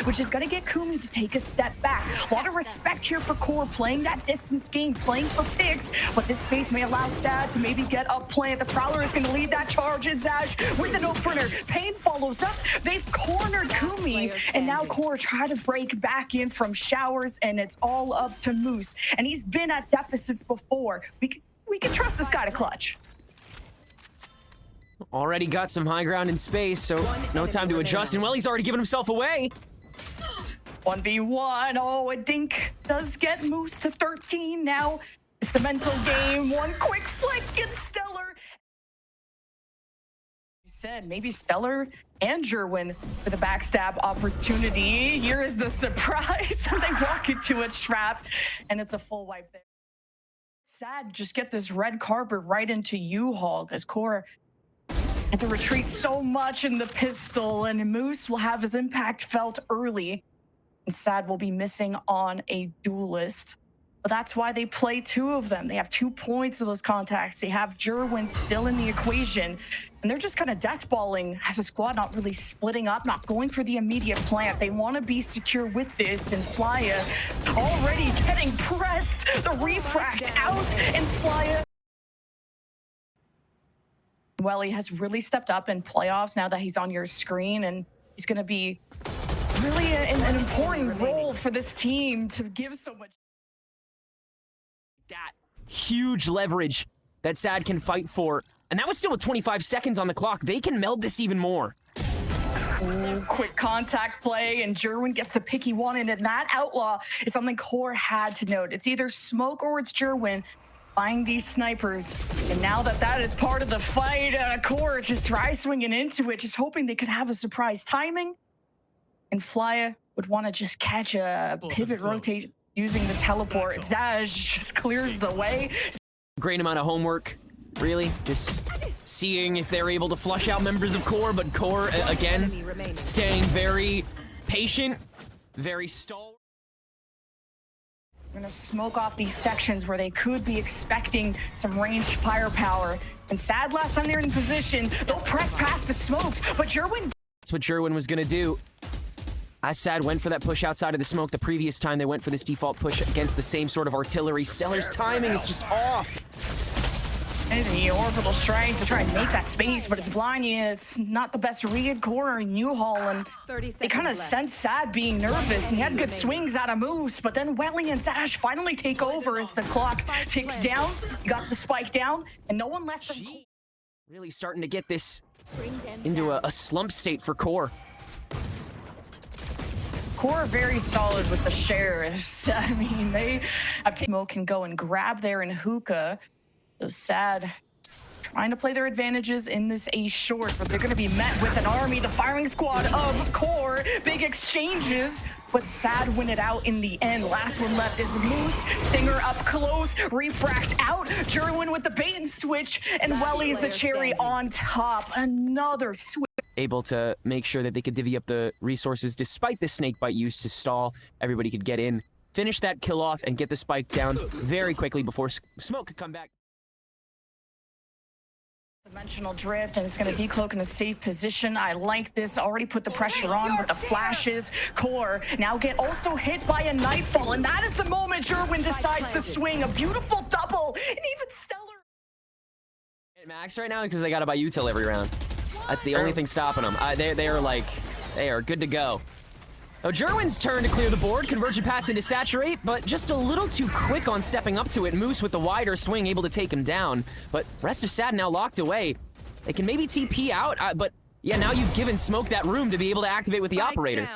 which is going to get Kumi to take a step back. A lot of respect here for QoR, playing that distance game, playing for picks, but this space may allow SaD to maybe get up plant. The Prowler is going to lead that charge, and Zash with an opener. Pain follows up. They've cornered Kumi, and now QoR try to break back in from showers, and it's all up to Moose. And he's been at deficits before. We can trust this guy to clutch. Already got some high ground in space, so no time to adjust. And well, he's already given himself away. 1v1. Oh, a dink does get Moose to 13. Now it's the mental game. One quick flick and Stellar. You said maybe Stellar and Jerwin for the backstab opportunity. Here is the surprise. And they walk into a trap, and it's a full wipe there. SaD just get this red carpet right into U-Haul because QoR had to retreat so much in the pistol, and Moose will have his impact felt early, and SaD will be missing on a duelist. But that's why they play two of them. They have 2 points of those contacts. They have Jerwin still in the equation, and they're just kind of deathballing as a squad, not really splitting up, not going for the immediate plant. They want to be secure with this, and Flya already getting pressed. The refract out, and Flya. Well, he has really stepped up in playoffs now that he's on your screen, and he's going to be really an important role for this team to give so much. That huge leverage that SaD can fight for, and that was still with 25 seconds on the clock. They can meld this even more. Ooh, quick contact play, and Jerwin gets the pick he wanted, and that outlaw is something QoR had to note. It's either Smoke or it's Jerwin buying these snipers, and now that is part of the fight, QoR just try swinging into it, just hoping they could have a surprise timing, and Flya would want to just catch a pivot rotate using the teleport. Zash just clears the way. Great amount of homework, really, just seeing if they're able to flush out members of QoR, but QoR, again, staying very patient, very stalwart. We're gonna smoke off these sections where they could be expecting some ranged firepower. And SaD last time they're in position, they'll press past the smokes, but Jerwin. That's what Jerwin was gonna do. As SaD went for that push outside of the smoke the previous time, they went for this default push against the same sort of artillery. Stellar's timing is just off. And the orbital strike to try and make that space, but it's blind. Yeah, it's not the best read. QoR and U-Haul, and they kind of sense SaD being nervous. He had good swings out of Moose, but then Welly and Zash finally take over as the clock ticks down. He got the spike down, and no one left from QoR. Really starting to get this into a slump state for QoR. QoR very solid with the sheriffs. I mean, they have Mo can go and grab there in hookah. So SaD trying to play their advantages in this A short, but they're going to be met with an army, the firing squad of QoR. Big exchanges, but SaD win it out in the end. Last one left is Moose. Stinger up close, refract out. Jerwin with the bait and switch, and Welly's the cherry on top. Another switch. Able to make sure that they could divvy up the resources despite the snake bite used to stall. Everybody could get in, finish that kill off, and get the spike down very quickly before Smoke could come back. Dimensional drift, and it's going to decloak in a safe position. I like this. Already put the pressure on with the flashes. QoR now get also hit by a nightfall, and that is the moment Jerwin decides to swing. A beautiful double, and even Stellar. Max right now because they got to buy util every round. That's the only thing stopping them. They are good to go. Now Jerwin's turn to clear the board. Convergent pass into Saturate, but just a little too quick on stepping up to it. Moose with the wider swing able to take him down, but rest of SaD now locked away. They can maybe TP out, but yeah, now you've given Smoke that room to be able to activate with the operator.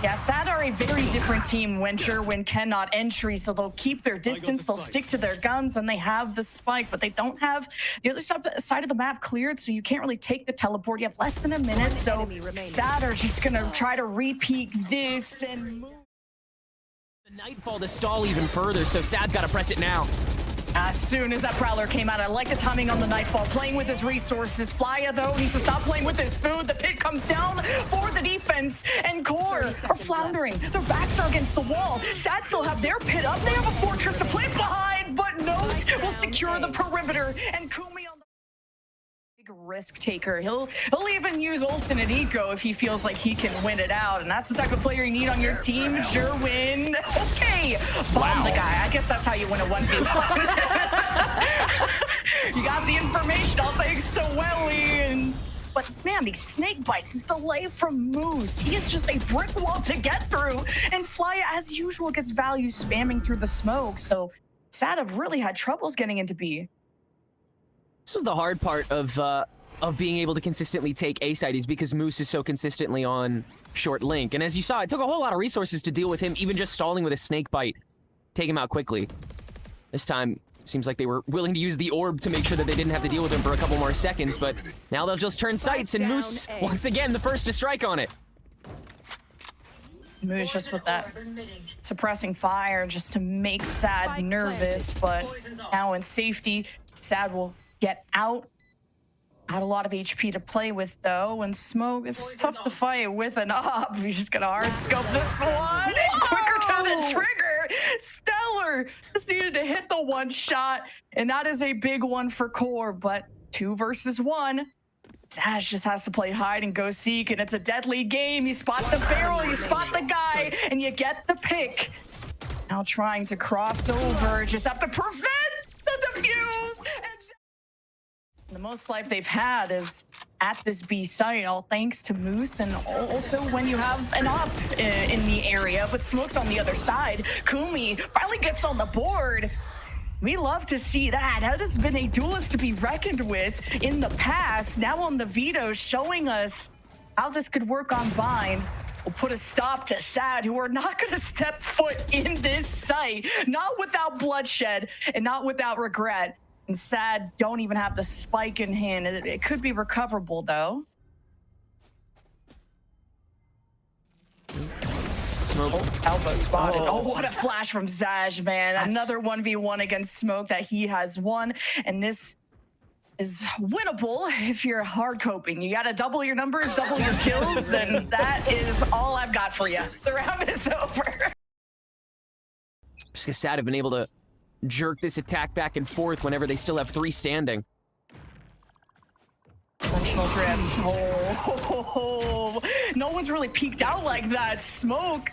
Yeah, SaD are a very different team when Jerwin cannot entry, so they'll keep their distance, they'll stick to their guns, and they have the spike, but they don't have the other side of the map cleared, so you can't really take the teleport. You have less than a minute, so SaD are just gonna try to repeat this and move. The Nightfall to stall even further, so SaD's got to press it now. As soon as that Prowler came out, I like the timing on the Nightfall, playing with his resources. Flya, though, needs to stop playing with his food. The pit comes down for the defense, and QoR are floundering. Their backs are against the wall. SaD still have their pit up. They have a fortress to play behind, but Note will secure the perimeter, and Kumi on the risk taker. He'll even use ult in an eco if he feels like he can win it out, and that's the type of player you need on your team. Jerwin, okay, bomb the guy. I guess that's how you win a 1v1. You got the information, all thanks to Welly. But man, these snake bites, this delay from Moose, he is just a brick wall to get through. And Flya, as usual, gets value spamming through the smoke. So SaD have really had troubles getting into B. This is the hard part of being able to consistently take A side, is because Moose is so consistently on short link. And as you saw, it took a whole lot of resources to deal with him, even just stalling with a snake bite. Take him out quickly. This time, seems like they were willing to use the orb to make sure that they didn't have to deal with him for a couple more seconds, but now they'll just turn sights, and Moose, once again, the first to strike on it. Moose just with that suppressing fire just to make SaD nervous, but now in safety, SaD will get out. Had a lot of HP to play with, though, and Smoke is tough to fight with an op. He's just gonna hard scope this one. And quicker to the trigger. Stellar just needed to hit the one shot, and that is a big one for QoR, but 2 versus 1. SaD just has to play hide and go seek, and it's a deadly game. You spot the barrel, you spot the guy, and you get the pick. Now trying to cross over, just have to prevent the defuse. The most life they've had is at this B site, all thanks to Moose, and also when you have an op in the area, but Smoke's on the other side. Kumi finally gets on the board. We love to see that. That has been a duelist to be reckoned with in the past. Now on the veto, showing us how this could work on Bind. Will put a stop to SaD, who are not going to step foot in this site, not without bloodshed and not without regret. And SaD don't even have the spike in hand. It could be recoverable, though. Smoke. Oh, elbow spotted. Oh, what a flash from Zaj, man. Another 1v1 against Smoke that he has won. And this is winnable if you're hard coping. You got to double your numbers, double your kills, and that is all I've got for you. The round is over. Just because SaD have been able to jerk this attack back and forth whenever they still have 3 standing. Dimensional drip. Oh, no one's really peeked out like that. Smoke.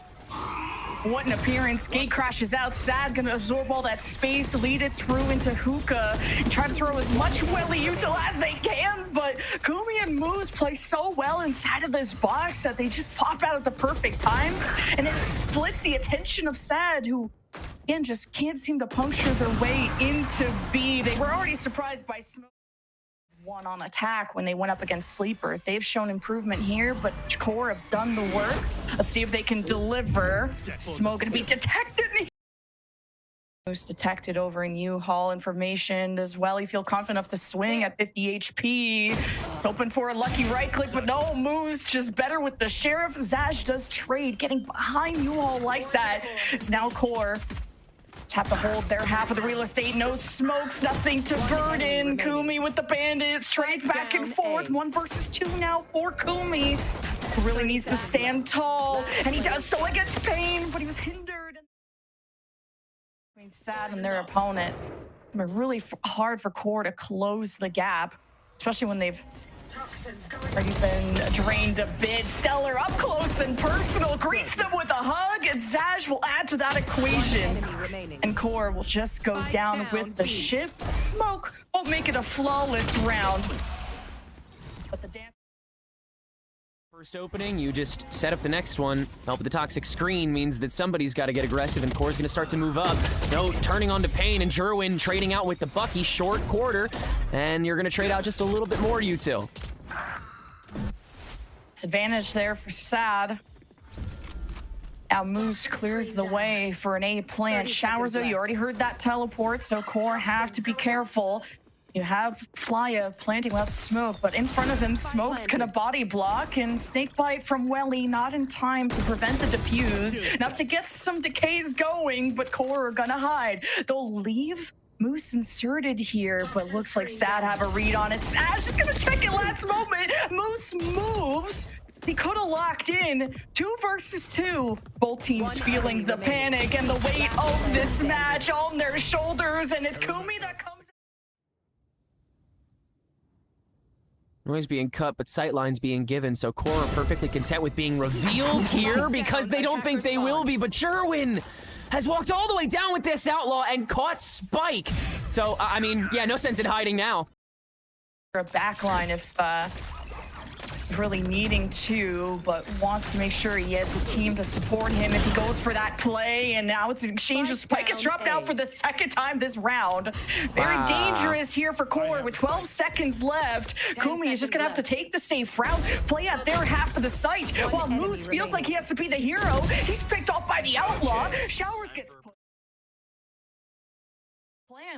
What an appearance. Gate crashes out. SaD gonna absorb all that space, lead it through into Hookah, and try to throw as much Welly util as they can, but Kumi and Moose play so well inside of this box that they just pop out at the perfect times, and it splits the attention of SaD, who again just can't seem to puncture their way into B. They were already surprised by Smoke one on attack when they went up against Sleepers. They've shown improvement here, but QoR have done the work. Let's see if they can deliver. Smoke gonna be detected. Moose detected over in U-Haul. Information as well. He feel confident enough to swing at 50 HP. Hoping for a lucky right click, but no, Moose just better with the Sheriff. Zaj does trade, getting behind U-Haul like that. It's now QoR. Have to hold their half of the real estate. No smokes, nothing to burden. Kumi with the bandits, trades back and forth. 1 versus 2 now for Kumi, who really needs to stand tall, and he does so against Pain, but he was hindered. Between SaD and their opponent, it's really hard for QoR to close the gap, especially when they've already been drained a bit. Stellar up close and personal greets them with a hug, and Zaj will add to that equation. And QoR will just go down with the ship. Smoke won't make it a flawless round. But the dance. First opening, you just set up the next one. Help with the toxic screen means that somebody's got to get aggressive, and QoR's going to start to move up. No, turning on to Pain, and Jerwin trading out with the Bucky, short quarter, and you're going to trade out just a little bit more util. Disadvantage there for SaD. Now Moose clears the way for an A plant. Showers, though, you already heard that teleport, so QoR have to be careful. You have Flya planting without smoke, but in front of him, Smoke's gonna body block, and Snakebite from Welly not in time to prevent the defuse. Enough to get some decays going, but QoR are gonna hide. They'll leave Moose inserted here, but looks like SaD have a read on it. SaD's just gonna check it last moment. Moose moves. He could have locked in 2 versus 2. Both teams feeling the panic and the weight of this match on their shoulders, and it's Kumi that comes. Noise being cut, but sightlines being given, so QoR are perfectly content with being revealed here because they don't think they will be, but Jerwin has walked all the way down with this Outlaw and caught Spike. So, I mean, yeah, no sense in hiding now. A backline if really needing to, but wants to make sure he has a team to support him if he goes for that play. And now it's an exchange of Spike is dropped out for the second time this round. Very dangerous here for QoR with 12 seconds left. Kumi is just gonna have to take the safe route, play at their half of the site, while Moose feels like he has to be the hero. He's picked off by the Outlaw. Showers gets put.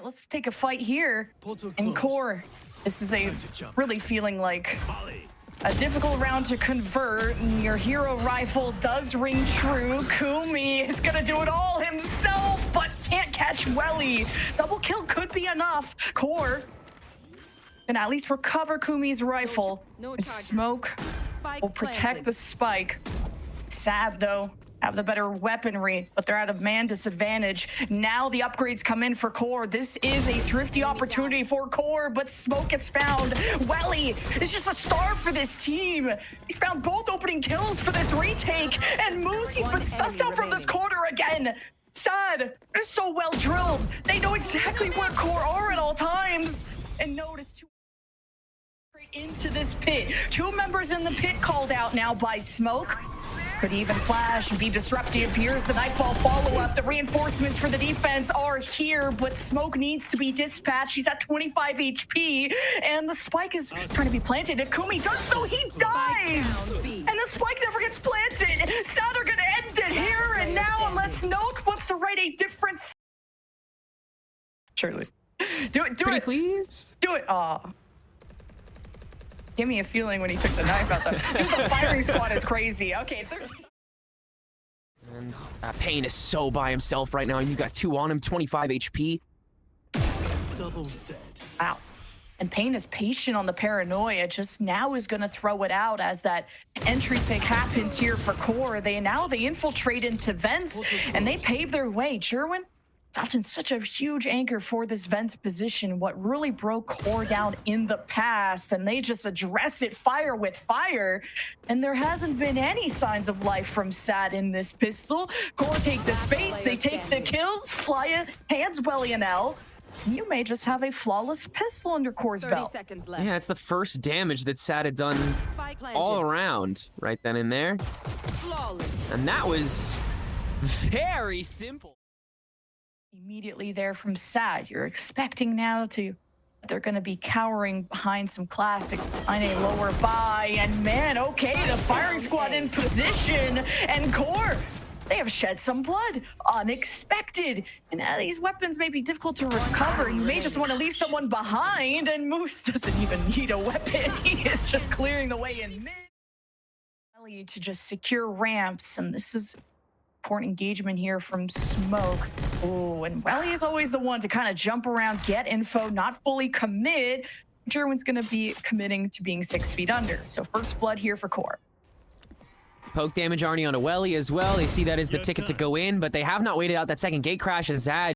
Let's take a fight here. And QoR, this is a really feeling like a difficult round to convert, and your hero rifle does ring true. Kumi is gonna do it all himself, but can't catch Welly. Double kill could be enough. QoR can at least recover Kumi's rifle, and Smoke will protect the Spike. SaD, though, have the better weaponry, but they're at a man disadvantage. Now the upgrades come in for QoR. This is a thrifty opportunity for QoR, but Smoke gets found. Welly is just a star for this team. He's found both opening kills for this retake, and Moose, he's been sussed out from this corner again. SaD is so well drilled. They know exactly where QoR are at all times. And notice two into this pit. Two members in the pit called out now by Smoke. Could even flash and be disruptive. Here's the Nightfall follow-up. The reinforcements for the defense are here, but Smoke needs to be dispatched. He's at 25 HP, and the Spike is trying to be planted. If Kumi does so, he dies! And the Spike never gets planted! SaD are gonna end it here and now, unless Note wants to write a different... Surely. Do it, Pretty please? Do it! Aw. Give me a feeling when he took the knife out. Dude, the firing squad is crazy. Okay, 13. And Pain is so by himself right now. You got two on him, 25 HP. Double dead. Wow. And Pain is patient on the paranoia. Just now is going to throw it out as that entry pick happens here for QoR. They infiltrate into vents and they pave their way. Jerwin, it's often such a huge anchor for this vents position, what really broke QoR down in the past, and they just address it fire with fire, and there hasn't been any signs of life from SaD in this pistol. QoR take the space, they take the kills, fly it, hands Welly and L. You may just have a flawless pistol under QoR's belt. 30 seconds left. Yeah, it's the first damage that SaD had done all around right then and there. Flawless. And that was very simple. Immediately there from SaD, you're expecting now they're going to be cowering behind some classics, behind a lower buy, and man, okay, the firing squad in position, and QoR, they have shed some blood, unexpected, and these weapons may be difficult to recover. You may just want to leave someone behind, and Moose doesn't even need a weapon. He is just clearing the way in mid. To just secure ramps, and this is important engagement here from Smoke. Oh, and Welly is always the one to kind of jump around, get info, not fully commit. Jerwin's going to be committing to being 6 feet under. So first blood here for QoR. Poke damage already onto Welly as well. They see that as the ticket to go in, but they have not waited out that second gate crash, and SaD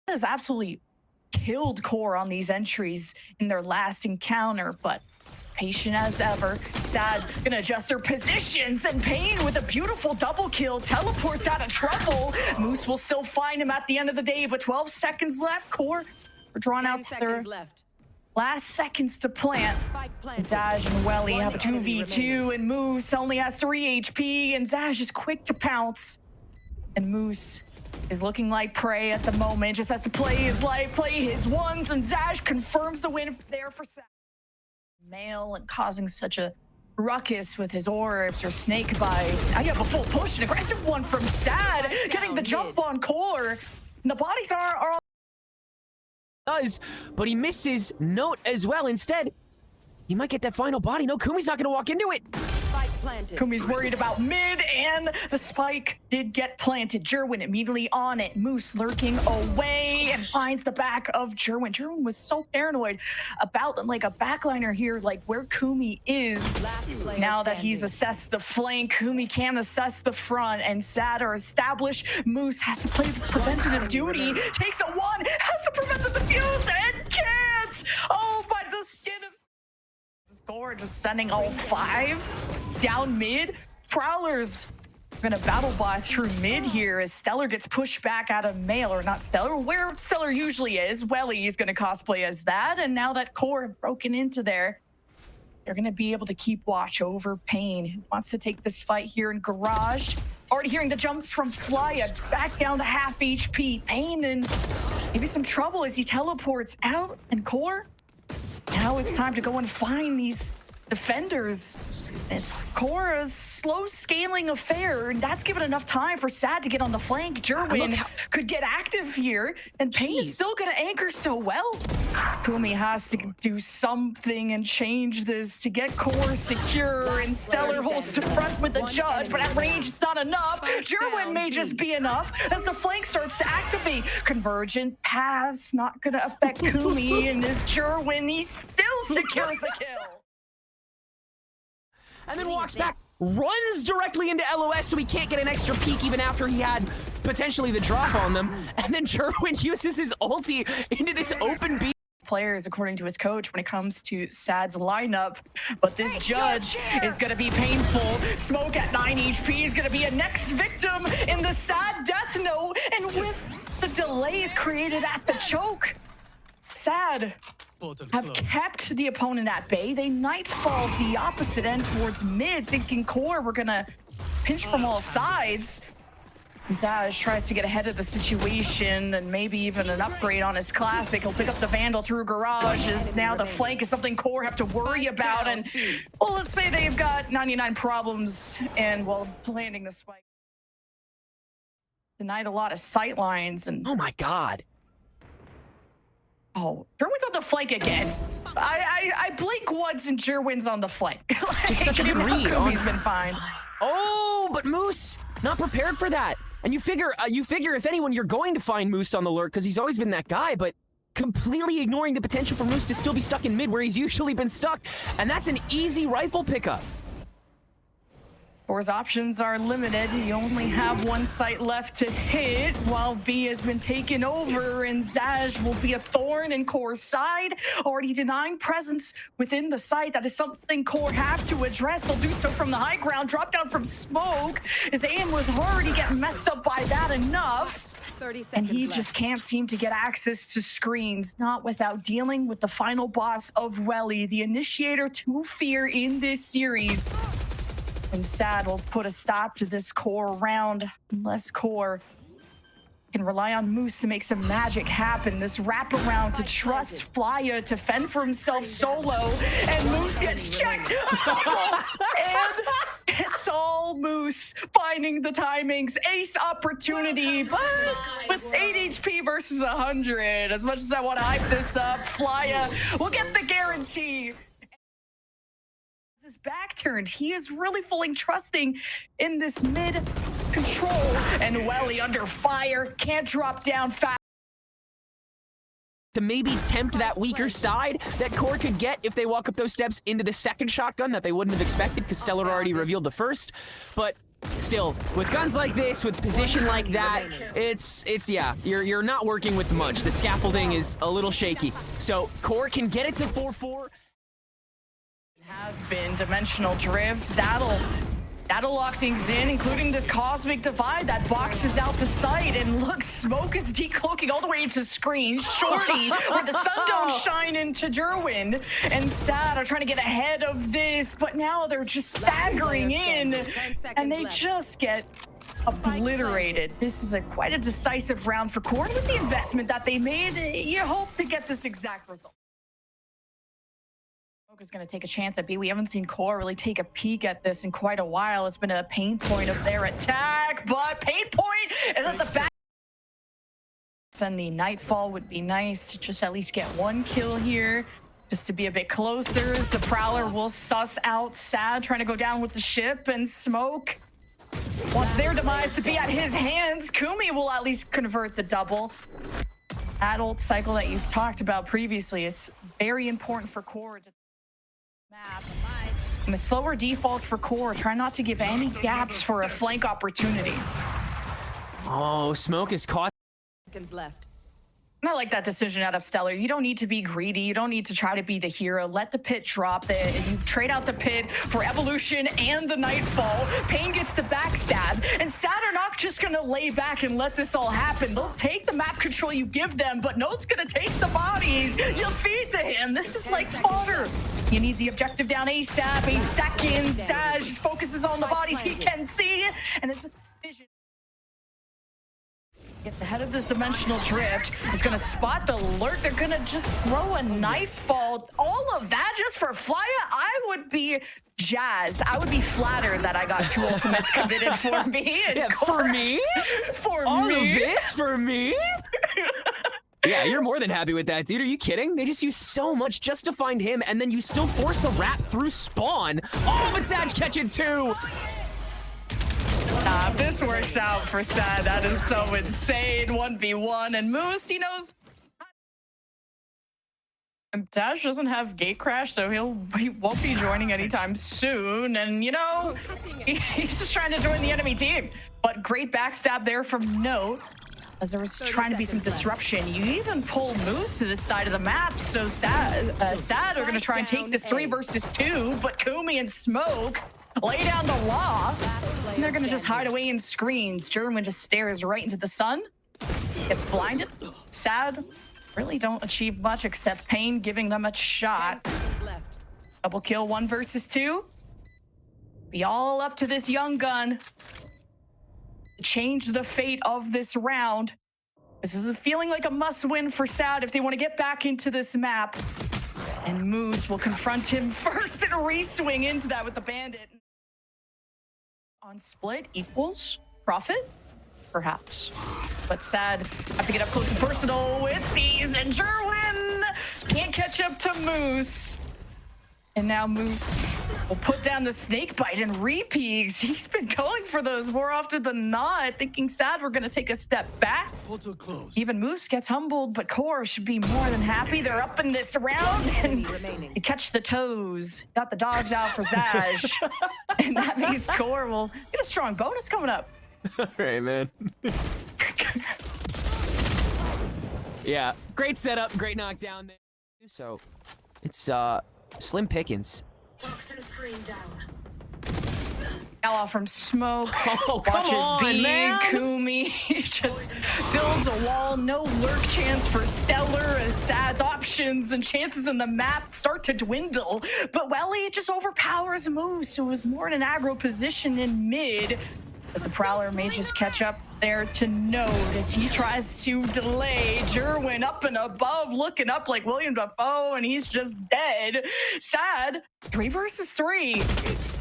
has absolutely killed QoR on these entries in their last encounter, but patient as ever. SaD gonna adjust their positions, and Pain with a beautiful double kill teleports out of trouble. Moose will still find him at the end of the day, but 12 seconds left. QoR are drawn out to their last seconds to plant. Zaj and Welly have a 2v2, and Moose only has 3 HP, and Zaj is quick to pounce. And Moose is looking like prey at the moment, just has to play his life, play his ones, and Zaj confirms the win there for SaD. Male and causing such a ruckus with his orbs or snake bites. Now you have a full push, an aggressive one from SaD, getting the jump on QoR. And the bodies are but he misses Note as well. Instead, he might get that final body. No, Kumi's not going to walk into it. Kumi's worried about mid, and the spike did get planted. Jerwin immediately on it. Moose lurking away and finds the back of Jerwin. Jerwin was so paranoid about like a backliner here, like where Kumi is. Now that he's assessed the flank, Kumi can assess the front, and SaD are established. Moose has to play preventative duty. Takes a one, has to prevent the defuse, and can't! Oh, by the skin of... QoR just sending all 5 down mid. Prowlers gonna battle bot through mid here as Stellar gets pushed back out of mail, or not Stellar, where Stellar usually is. Welly is gonna cosplay as that, and now that core have broken into there, they're gonna be able to keep watch over Pain, who wants to take this fight here in Garage. Already hearing the jumps from Flya, back down to half HP. Pain in maybe some trouble as he teleports out, and core, now it's time to go and find these defenders. It's Cora's slow scaling affair, and that's given enough time for SaD to get on the flank. Jerwin could get active here, and Pain is still gonna anchor so well. Kumi has to do something and change this to get Core secure, and Stellar holds to front with the Judge, but at range it's not enough. Jerwin may just be enough as the flank starts to activate. Convergent pass not gonna affect Kumi, and this Jerwin, he still secures the kill. And then walks back, runs directly into LOS so he can't get an extra peek even after he had potentially the drop on them. And then Jerwin uses his ulti into this open B. Players, according to his coach, when it comes to SaD's lineup, but this Judge is going to be painful. Smoke at 9 HP is going to be a next victim in the SaD death note, and with the delays created at the choke, SaD have kept the opponent at bay. They nightfall the opposite end towards mid, thinking core we're gonna pinch from all sides. And Zaj tries to get ahead of the situation and maybe even an upgrade on his classic. He'll pick up the Vandal through Garage, as now the flank is something core have to worry about. And well, let's say they've got 99 problems, and while landing the spike, denied a lot of sight lines. And oh my god. Oh, Jerwin's on the flank again. I blink once and Jerwin's on the flank. Like, it's such a good read. He's been fine. Oh, but Moose not prepared for that. And you figure if anyone, you're going to find Moose on the lurk because he's always been that guy, but completely ignoring the potential for Moose to still be stuck in mid where he's usually been stuck. And that's an easy rifle pickup. Core's options are limited. You only have one site left to hit while B has been taken over, and Zaj will be a thorn in Core's side, already denying presence within the site. That is something Core have to address. They'll do so from the high ground, drop down from smoke. His aim was already getting messed up by that enough. 30 and he left. just can't seem to get access to screens, not without dealing with the final boss of Welly, the initiator to fear in this series. And SaD will put a stop to this Core round unless Core can rely on Moose to make some magic happen. This wraparound to trust Flya to fend for himself solo, and Moose gets checked. And it's all Moose finding the timings. Ace opportunity, but with 8 HP versus 100. As much as I want to hype this up, Flya will get the guarantee. His back turned. He is really fully trusting in this mid control, and Welly under fire, can't drop down fast. To maybe tempt that weaker side that Core could get if they walk up those steps into the second shotgun that they wouldn't have expected because Stellar already revealed the first. But still, with guns like this, with position like that, it's yeah, you're not working with much. The scaffolding is a little shaky. So Core can get it to 4-4. Has been dimensional drift. That'll lock things in, including this cosmic divide that boxes out the site. And look, Smoke is decloaking all the way into screen. Shorty, where the sun don't shine into Jerwin. And SaD are trying to get ahead of this, but now they're just staggering in, and they just get obliterated. This is quite a decisive round for Core. With the investment that they made, you hope to get this exact result. Is going to take a chance at B. We haven't seen Core really take a peek at this in quite a while. It's been a pain point of their attack, but pain point is at the back. And the Nightfall would be nice to just at least get one kill here, just to be a bit closer, as the Prowler will suss out SaD trying to go down with the ship, and Smoke wants their demise to be at his hands. Kumi will at least convert the double. That ult cycle that you've talked about previously is very important for Core to map. And a slower default for Core. Try not to give any gaps for a flank opportunity. Oh, Smoke is caught. Seconds left. And I like that decision out of Stellar. You don't need to be greedy. You don't need to try to be the hero. Let the pit drop it. And you trade out the pit for Evolution and the Nightfall. Pain gets to backstab. And SaD are not just going to lay back and let this all happen. They'll take the map control you give them, but Note's going to take the bodies. You'll feed to him. This is like fodder. You need the objective down ASAP. 8 seconds. SaD just focuses on the bodies he can see. And it's a vision. Gets ahead of this dimensional drift. It's going to spot the lurk. They're going to just throw a Nightfall. All of that just for Flya? I would be jazzed. I would be flattered that I got 2 ultimates committed for me. Yeah, for me? For All me? of this for me? Yeah, you're more than happy with that, dude. Are you kidding? They just use so much just to find him, and then you still force the wrap through spawn. Oh, but SaD catch it too. If this works out for SaD, that is so insane. 1v1, and Moose, he knows. Dash doesn't have gate crash, so he won't be joining anytime soon. And you know, he's just trying to join the enemy team. But great backstab there from Note, as there was trying to be some disruption. You even pull Moose to this side of the map, so SaD are going to try and take this 3 versus 2, but Kumi and Smoke lay down the law, and they're going to just hide away in screens. German just stares right into the sun, gets blinded. SaD really don't achieve much except Pain giving them a shot. Double kill, 1 versus 2. Be all up to this young gun. Change the fate of this round. This is feeling like a must-win for SaD if they want to get back into this map. And Moose will confront him first and re-swing into that with the bandit. On split equals profit? Perhaps. But SaD have to get up close and personal with these, and Jerwin can't catch up to Moose. And now Moose will put down the snake bite and repeats. He's been going for those more often than not, thinking SaD we're going to take a step back. Even Moose gets humbled, but QoR should be more than happy. They're up in this round, and you catch the toes. Got the dogs out for Zaj. And that means QoR will get a strong bonus coming up. All right, man. Yeah, great setup, great knockdown there. So, it's slim pickings. Ella from Smoke. Oh, come watches on, B, man. Kumi just builds a wall. No lurk chance for Stellar as SaD's options and chances in the map start to dwindle. But Welly just overpowers Moose, who was more in an aggro position in mid, as the Prowler may just catch up there to Note as he tries to delay. Jerwin up and above, looking up like William Dafoe, and he's just dead. SaD, 3 versus 3.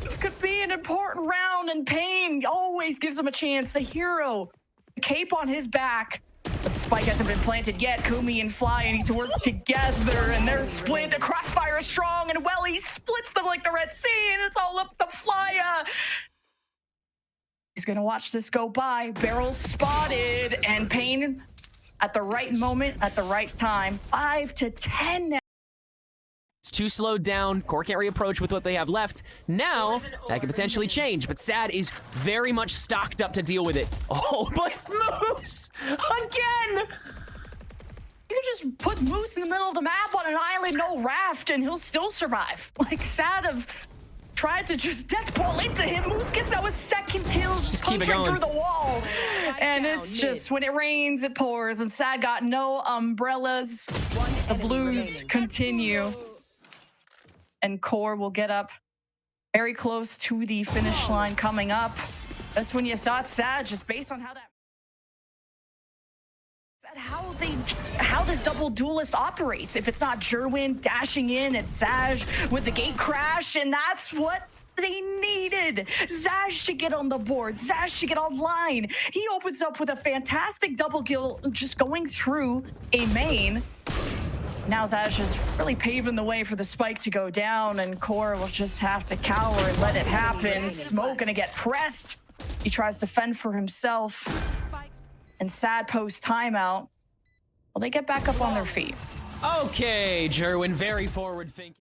This could be an important round, and Pain always gives him a chance. The hero, the cape on his back. But the spike hasn't been planted yet. Kumi and Flya need to work together, and they're split. The crossfire is strong, and Welly splits them like the Red Sea, and it's all up to Flya. He's gonna watch this go by. Barrel spotted, and Pain at the right moment, at the right time. 5 to 10 now. It's too slowed down. QoR can't reapproach with what they have left. Now, that could potentially change, but SaD is very much stocked up to deal with it. Oh, but Moose! Again! You can just put Moose in the middle of the map on an island, no raft, and he'll still survive. Like, SaD have tried to just death ball into him. Moose gets out a second kill, just punching through the wall. And it's just, when it rains, it pours, and SaD got no umbrellas. The blues continue. And QoR will get up very close to the finish line coming up. That's when you thought SaD, just based on how that... How this double duelist operates. If it's not Jerwin dashing in, it's Zaj with the gate crash, and that's what they needed. Zaj to get on the board, Zaj to get online. He opens up with a fantastic double kill, just going through a main. Now Zaj is really paving the way for the spike to go down, and QoR will just have to cower and let it happen. Smoke gonna get pressed. He tries to fend for himself. And SaD post timeout. Well, they get back up on their feet. Okay, Jerwin, very forward thinking.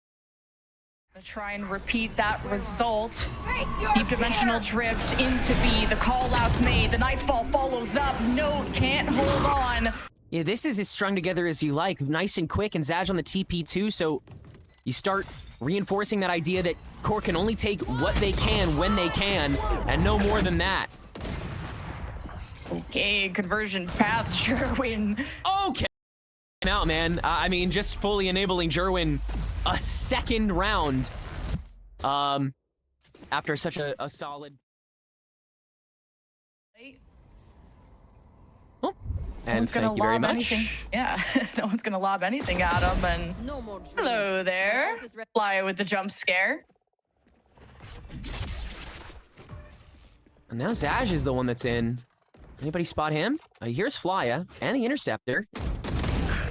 Gonna try and repeat that result. Deep dimensional drift into B. The call out's made. The Nightfall follows up. Note can't hold on. Yeah, this is as strung together as you like. Nice and quick, and SaD on the TP2, so you start reinforcing that idea that QoR can only take what they can when they can, and no more than that. Okay, conversion path, Jerwin. Okay. Out, man. I mean, just fully enabling Jerwin a second round. After such a solid. Oh, and thank you very much. Anything. Yeah, no one's gonna lob anything at him. And No more hello there, Flyer with the jump scare. And now SaD is the one that's in. Anybody spot him? Here's Flya and the interceptor.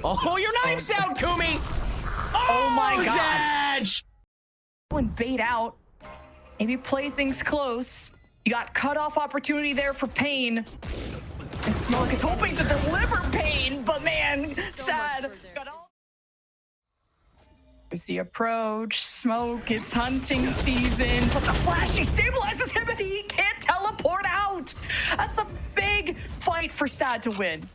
Oh, your knife's out, Kumi! Oh my god. SaD! When bait out, maybe play things close. You got cutoff opportunity there for Pain. And Smoke is hoping to deliver Pain, but man, SaD got all. There's the approach. Smoke, it's hunting season. But the flash, he stabilizes him and he can't teleport out. That's a big fight for SaD to win.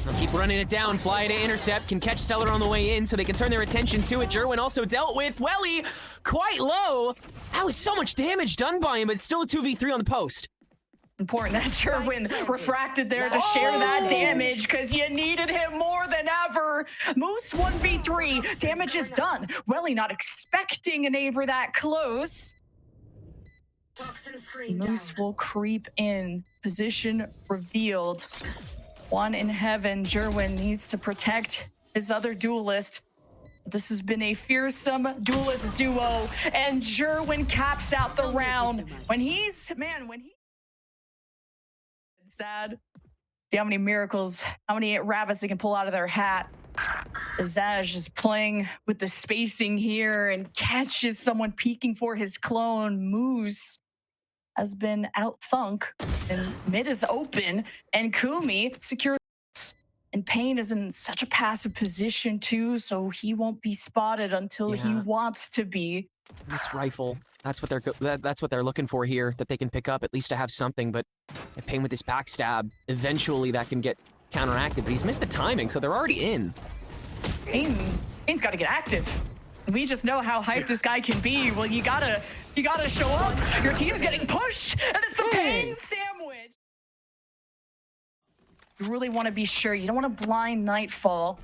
They'll keep running it down. Fly to intercept, can catch Stellar on the way in so they can turn their attention to it. Jerwin also dealt with Welly quite low. That was so much damage done by him, but still a 2v3 on the post. Important that Jerwin refracted there to share that damage because you needed him more than ever. Moose 1v3, damage is done. Welly not expecting a neighbor that close. Moose will creep in, position revealed. One in heaven. Jerwin needs to protect his other duelist. This has been a fearsome duelist duo, and Jerwin caps out the round. When he's, man, when he... SaD. See how many miracles, how many rabbits they can pull out of their hat. SaD is playing with the spacing here and catches someone peeking for his clone. Moose has been out-thunk, and mid is open, and Kumi secures, and Pain is in such a passive position too, so he won't be spotted until he wants to be. This rifle, that's what they're looking for here, that they can pick up at least to have something, but Pain with this backstab, eventually that can get counteracted, but he's missed the timing, so they're already in. Pain's got to get active. We just know how hyped this guy can be. Well, you gotta show up. Your team's getting pushed, and it's the Pain sandwich. You really want to be sure. You don't want to blind Nightfall.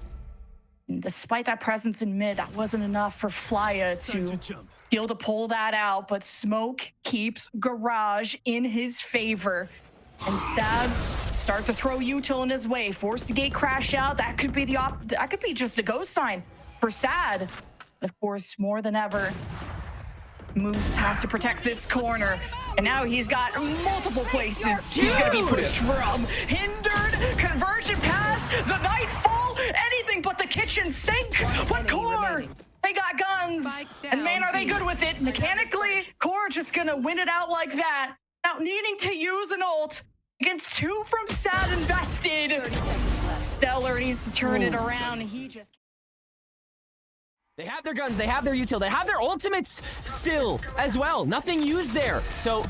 And despite that presence in mid, that wasn't enough for Flya to be able to pull that out. But Smoke keeps Garage in his favor. And SaD start to throw util in his way. Force the gate crash out. That could be that could be just a ghost sign for SaD. Of course, more than ever, Moose has to protect this corner. And now he's got multiple places he's going to be pushed from. Hindered, conversion pass, the Nightfall, anything but the kitchen sink. But QoR, they got guns. And man, are they good with it. Mechanically, QoR just going to win it out like that. Without needing to use an ult against two from SaD invested. Stellar needs to turn it around. He just... They have their guns, they have their util, they have their ultimates still as well. Nothing used there. So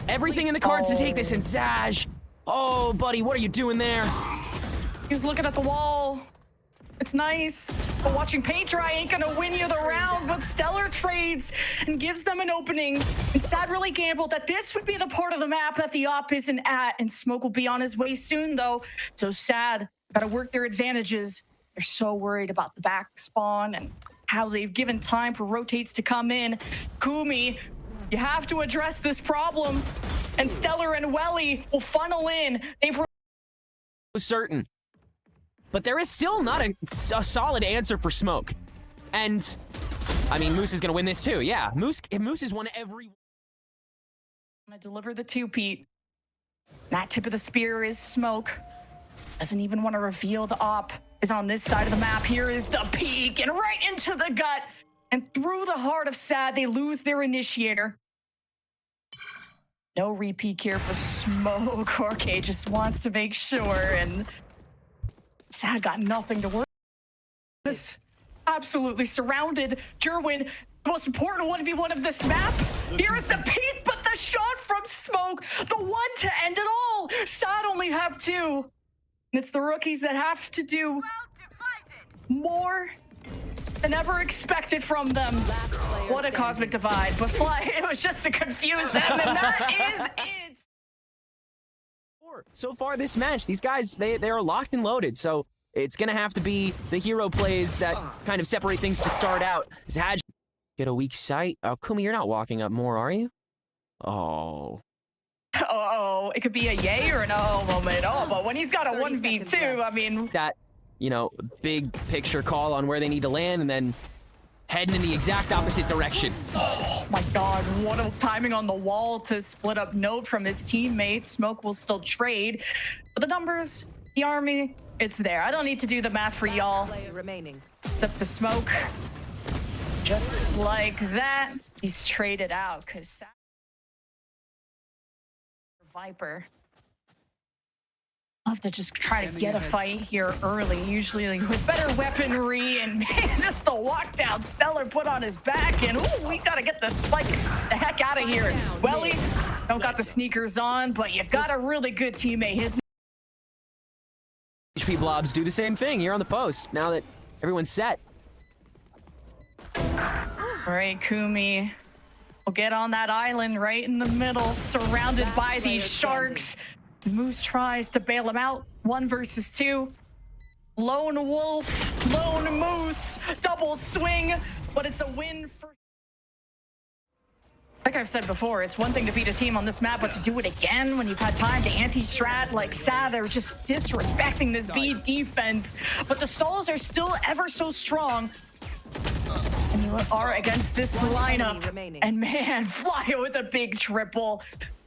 everything in the cards to take this, and SaD. Oh, buddy, what are you doing there? He's looking at the wall. It's nice, but watching paint dry ain't gonna win you the round, but Stellar trades and gives them an opening. And SaD really gambled that this would be the part of the map that the op isn't at, and Smoke will be on his way soon though. So SaD gotta work their advantages. They're so worried about the back spawn and how they've given time for rotates to come in. Kumi, you have to address this problem. And Stellar and Welly will funnel in. They've certain. But there is still not a solid answer for Smoke. And, I mean, Moose is going to win this too. Yeah, Moose has won every... I'm going to deliver the two-peat. That tip of the spear is Smoke. Doesn't even want to reveal the op is on this side of the map. Here is the peek and right into the gut. And through the heart of SaD, they lose their initiator. No repeat here for Smoke. Ork just wants to make sure, and SaD got nothing to work. This absolutely surrounded. Jerwin, the most important 1v1 of this map. Here is the peek, but the shot from Smoke, the one to end it all. SaD only have two. And it's the rookies that have to do more than ever expected from them. What a cosmic divide. But Fly, it was just to confuse them, and that is it. So far this match, these guys, they are locked and loaded, so it's gonna have to be the hero plays that kind of separate things to start out. SaD get a weak sight. Oh, Kumi, you're not walking up more, are you? Oh. Oh, it could be a yay or an oh moment. Oh, but when he's got a 1v2, I mean... That, you know, big picture call on where they need to land and then heading in the exact opposite direction. Oh my god, what a timing on the wall to split up Note from his teammate. Smoke will still trade. But the numbers, the army, it's there. I don't need to do the math for y'all. Except the Smoke. Just like that, he's traded out because Viper. Love to just try to get a fight here early, usually like with better weaponry, and man, just the walk down. Stellar put on his back, and ooh, we gotta get the spike the heck out of here. Welly, don't got the sneakers on, but you got a really good teammate. His HP blobs do the same thing here on the post, now that everyone's set. All right, Kumi will get on that island right in the middle, surrounded by these sharks. Moose tries to bail him out. 1 versus 2. Lone wolf, lone moose, double swing, but it's a win for... Like I've said before, it's one thing to beat a team on this map, but to do it again when you've had time to anti-strat like SaD, they're just disrespecting this B defense. But the stalls are still ever so strong. And you are against this lineup. And man, Fly with a big triple.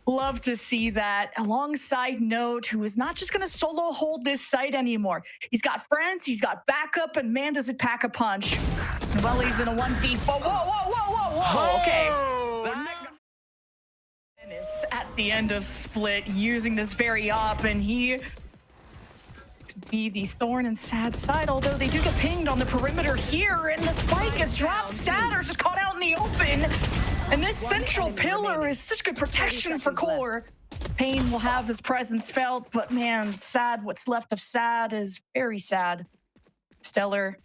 Love to see that. Alongside Note, who is not just going to solo hold this site anymore. He's got friends, he's got backup, and man, does it pack a punch. Well, he's in a 1v4. Whoa, whoa, whoa, whoa, whoa. Okay. Dennis at the end of split using this very op, and he could be the thorn in SaD's side, although they do get pinged on the perimeter here, and the spike is dropped. SaD are just caught out in the open. And this central pillar is such good protection for QoR. Pain will have his presence felt, but man, SaD, what's left of SaD is very sad. Stellar,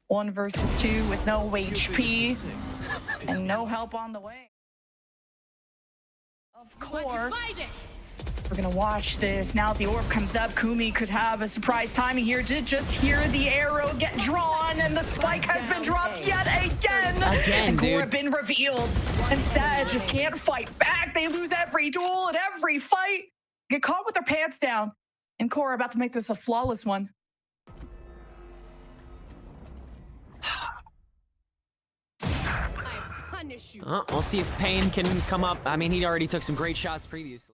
1 versus 2 with no HP and no help on the way. Of QoR. We're gonna watch this. Now the orb comes up. Kumi could have a surprise timing here. Did just hear the arrow get drawn, and the spike has been dropped yet again. And QoR have been revealed. And SaD just can't fight back. They lose every duel and every fight. Get caught with their pants down. And QoR about to make this a flawless one. We'll see if Pain can come up. I mean, he already took some great shots previously.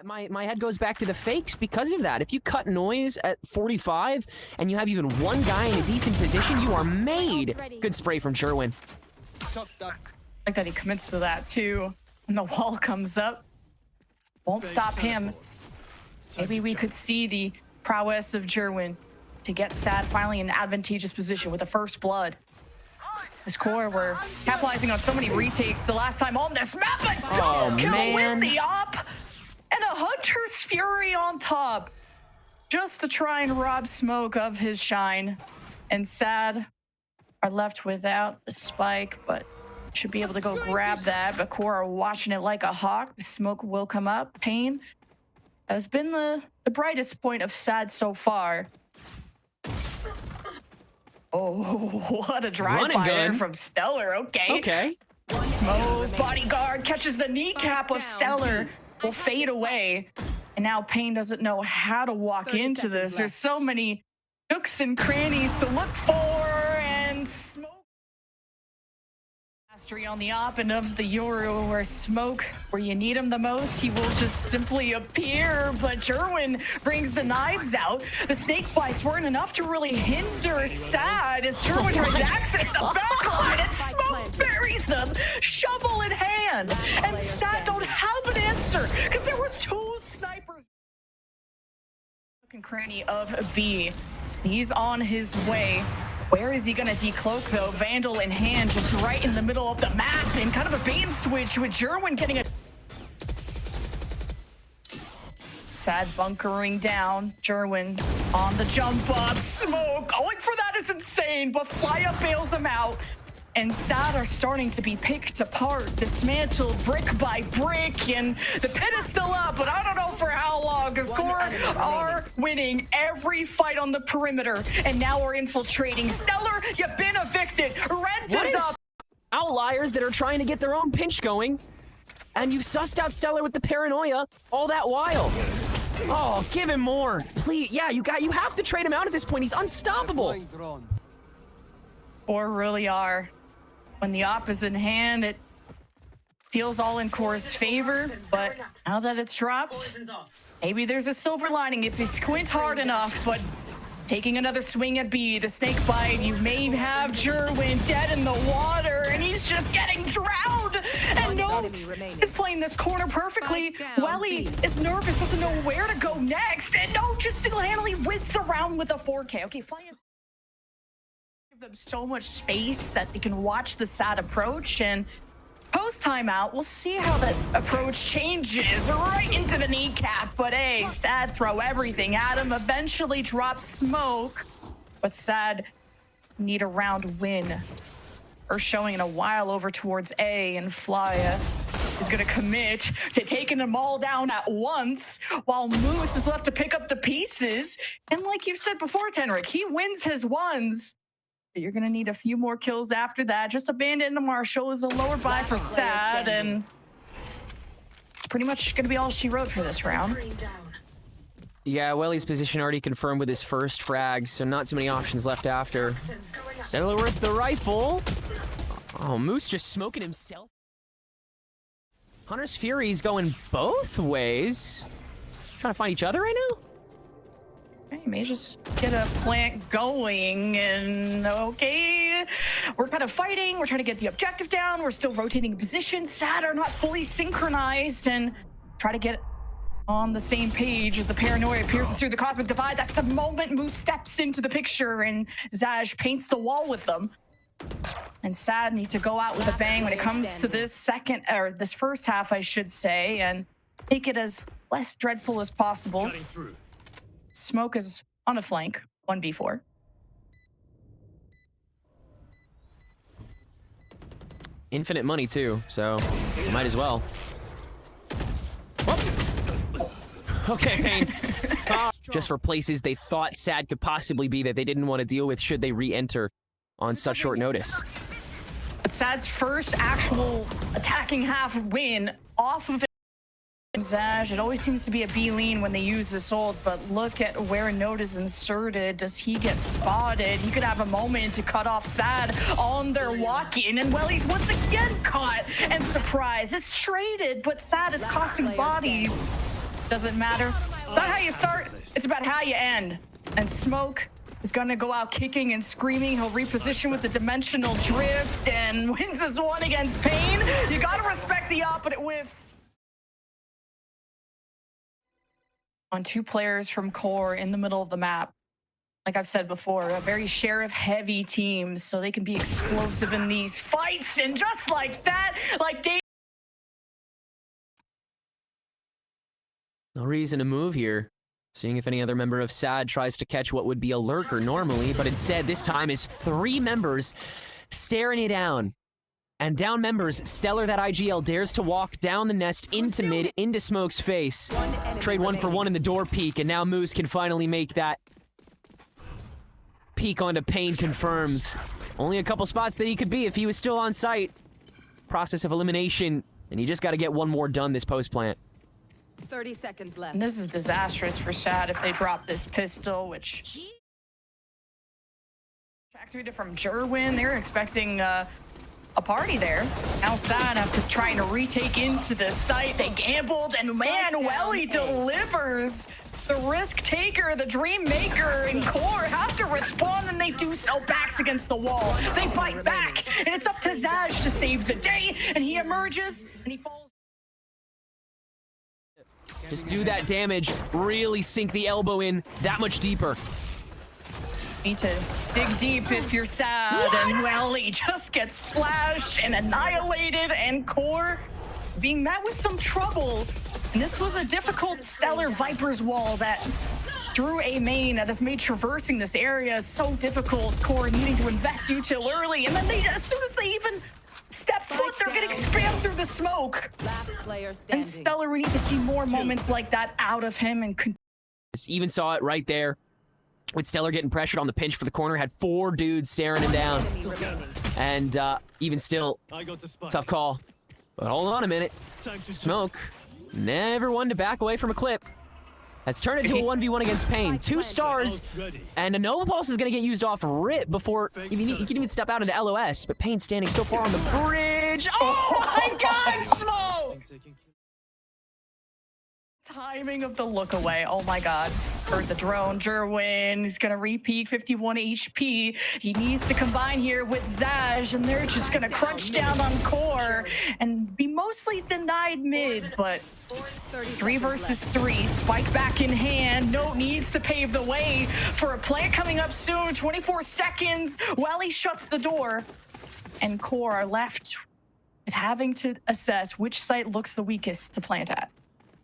My head goes back to the fakes because of that. If you cut noise at 45 and you have even one guy in a decent position, you are made. Good spray from Sherwin. Like that he commits to that too. And the wall comes up. Won't stop him. Maybe we could see the prowess of Jerwin to get SaD finally in an advantageous position with the first blood. This QoR were capitalizing on so many retakes the last time on this map, but don't kill with the op. And a Hunter's Fury on top, just to try and rob Smoke of his shine. And SaD are left without the spike, but should be able to go grab that. But QoR are watching it like a hawk. The Smoke will come up. Pain has been the brightest point of SaD so far. Oh, what a drive-by from Stellar. Okay. Smoke, bodyguard, catches the kneecap of Stellar. Will fade away, and now Pain doesn't know how to walk into this. There's so many nooks and crannies to look for, and Smoke mastery on the op and of the Yoru, where Smoke, where you need him the most, he will just simply appear. But Jerwin brings the knives out. The snake bites weren't enough to really hinder SaD as Jerwin tries to access the backline, and Smoke buries him, shovel in hand. And SaD don't have an answer because there was 2 snipers. Nook and cranny of B. He's on his way. Where is he gonna decloak though? Vandal in hand, just right in the middle of the map, and kind of a bait and switch with Jerwin getting a SaD bunkering down. Jerwin on the jump up. Smoke going for that is insane, but Fly Up bails him out. And SaD are starting to be picked apart, dismantled brick by brick, and the pit is still up, but I don't know for how long, because QoR are winning every fight on the perimeter, and now we're infiltrating. Stellar, you've been evicted. Rent is up. Outliers that are trying to get their own pinch going, and you've sussed out Stellar with the paranoia all that while. Oh, give him more, please. Yeah, you have to trade him out at this point. He's unstoppable. Or really are. When the op is in hand, it feels all in QoR's favor, but now that it's dropped, maybe there's a silver lining if you squint hard enough, but taking another swing at B, the snake bite, you may have Jerwin dead in the water, and he's just getting drowned, and Note is playing this corner perfectly. Welly is nervous, doesn't know where to go next, and Note just single-handedly wins the round with a 4K. Okay, Fly is them so much space that they can watch the SaD approach, and post timeout we'll see how that approach changes right into the kneecap. But hey, SaD throw everything at him, eventually drop Smoke, but SaD need a round win. First showing in a while over towards A, and Flya is gonna commit to taking them all down at once, while Moose is left to pick up the pieces. And like you said before, Tenric, he wins his ones. You're going to need a few more kills after that. Just abandon the Marshall is a lower buy for SaD, and it's pretty much going to be all she wrote for this round. Yeah, Welly's position already confirmed with his first frag, so not too many options left after. Stellar with the rifle. Oh, Moose just smoking himself. Hunter's Fury's going both ways. Trying to find each other right now? Okay, may just get a plant going, and okay, we're kind of fighting. We're trying to get the objective down. We're still rotating positions. SaD are not fully synchronized, and try to get on the same page as the paranoia pierces through the cosmic divide. That's the moment Moose steps into the picture, and Zaj paints the wall with them. And SaD need to go out with a bang when it comes to this this first half, I should say, and make it as less dreadful as possible. Smoke is on a flank, 1v4. Infinite money too, so might as well. Okay, Payne. Just for places they thought SaD could possibly be that they didn't want to deal with should they re-enter on such short notice. But SaD's first actual attacking half win off of Zaj. It always seems to be a B lean when they use this ult, but look at where Note is inserted. Does he get spotted? He could have a moment to cut off SaD on their walk-in, and well, he's once again caught and surprised. It's traded, but SaD is costing bodies. Doesn't matter. It's not how you start, it's about how you end. And Smoke is gonna go out kicking and screaming. He'll reposition with the dimensional drift and wins his one against Payne. You gotta respect the op, but it whiffs. On two players from QoR in the middle of the map. Like I've said before, a very sheriff-heavy team, so they can be explosive in these fights. And just like that, like Dave. No reason to move here. Seeing if any other member of SaD tries to catch what would be a lurker normally, but instead this time is 3 members staring you down. And down members, Stellar, that IGL, dares to walk down the nest into mid, into Smoke's face. Trade 1 for 1 in the door peek, and now Moose can finally make that peek onto Payne confirmed. Only a couple spots that he could be if he was still on site. Process of elimination, and you just got to get one more done this post plant. 30 seconds left. And this is disastrous for SaD if they drop this pistol, which activated from Jerwin. They're expecting a party there. Now SaD after trying to retake into the site. They gambled, and man, Welly delivers. The risk taker, the dream maker, and QoR have to respond, and they do so. Backs against the wall. They bite back, and it's up to Zaj to save the day, and he emerges, and he falls. Just do that damage, really sink the elbow in that much deeper. Need to dig deep if you're SaD, and Welly just gets flashed and annihilated, and QoR being met with some trouble And this was a difficult Stellar Viper's wall that through a main that has made traversing this area so difficult. Core needing to invest util early, and then as soon as they even step foot, they're getting spammed through the smoke. Last player standing. And Stellar, we need to see more moments like that out of him. And Even saw it right there. With Stellar getting pressured on the pinch for the corner, had 4 dudes staring him down. Enemy remaining. And even still, I got the spike. tough call. But hold on a minute. Time to Smoke, never one to back away from a clip. Has turned into a 1v1 against Pain. 2 stars, Ult's ready. and a Nova Pulse is going to get used off rip before he can even step out into LOS. But Pain standing so far on the bridge. Oh my God, Smoke! timing of the look away. Oh my God. Heard the drone. Jerwin. He's going to repeat 51 HP. He needs to combine here with Zaj, and they're just going to crunch down on core and be mostly denied mid, but 3 versus 3. Spike back in hand. Note needs to pave the way for a plant coming up soon. 24 seconds. Wally shuts the door, and core are left with having to assess which site looks the weakest to plant at.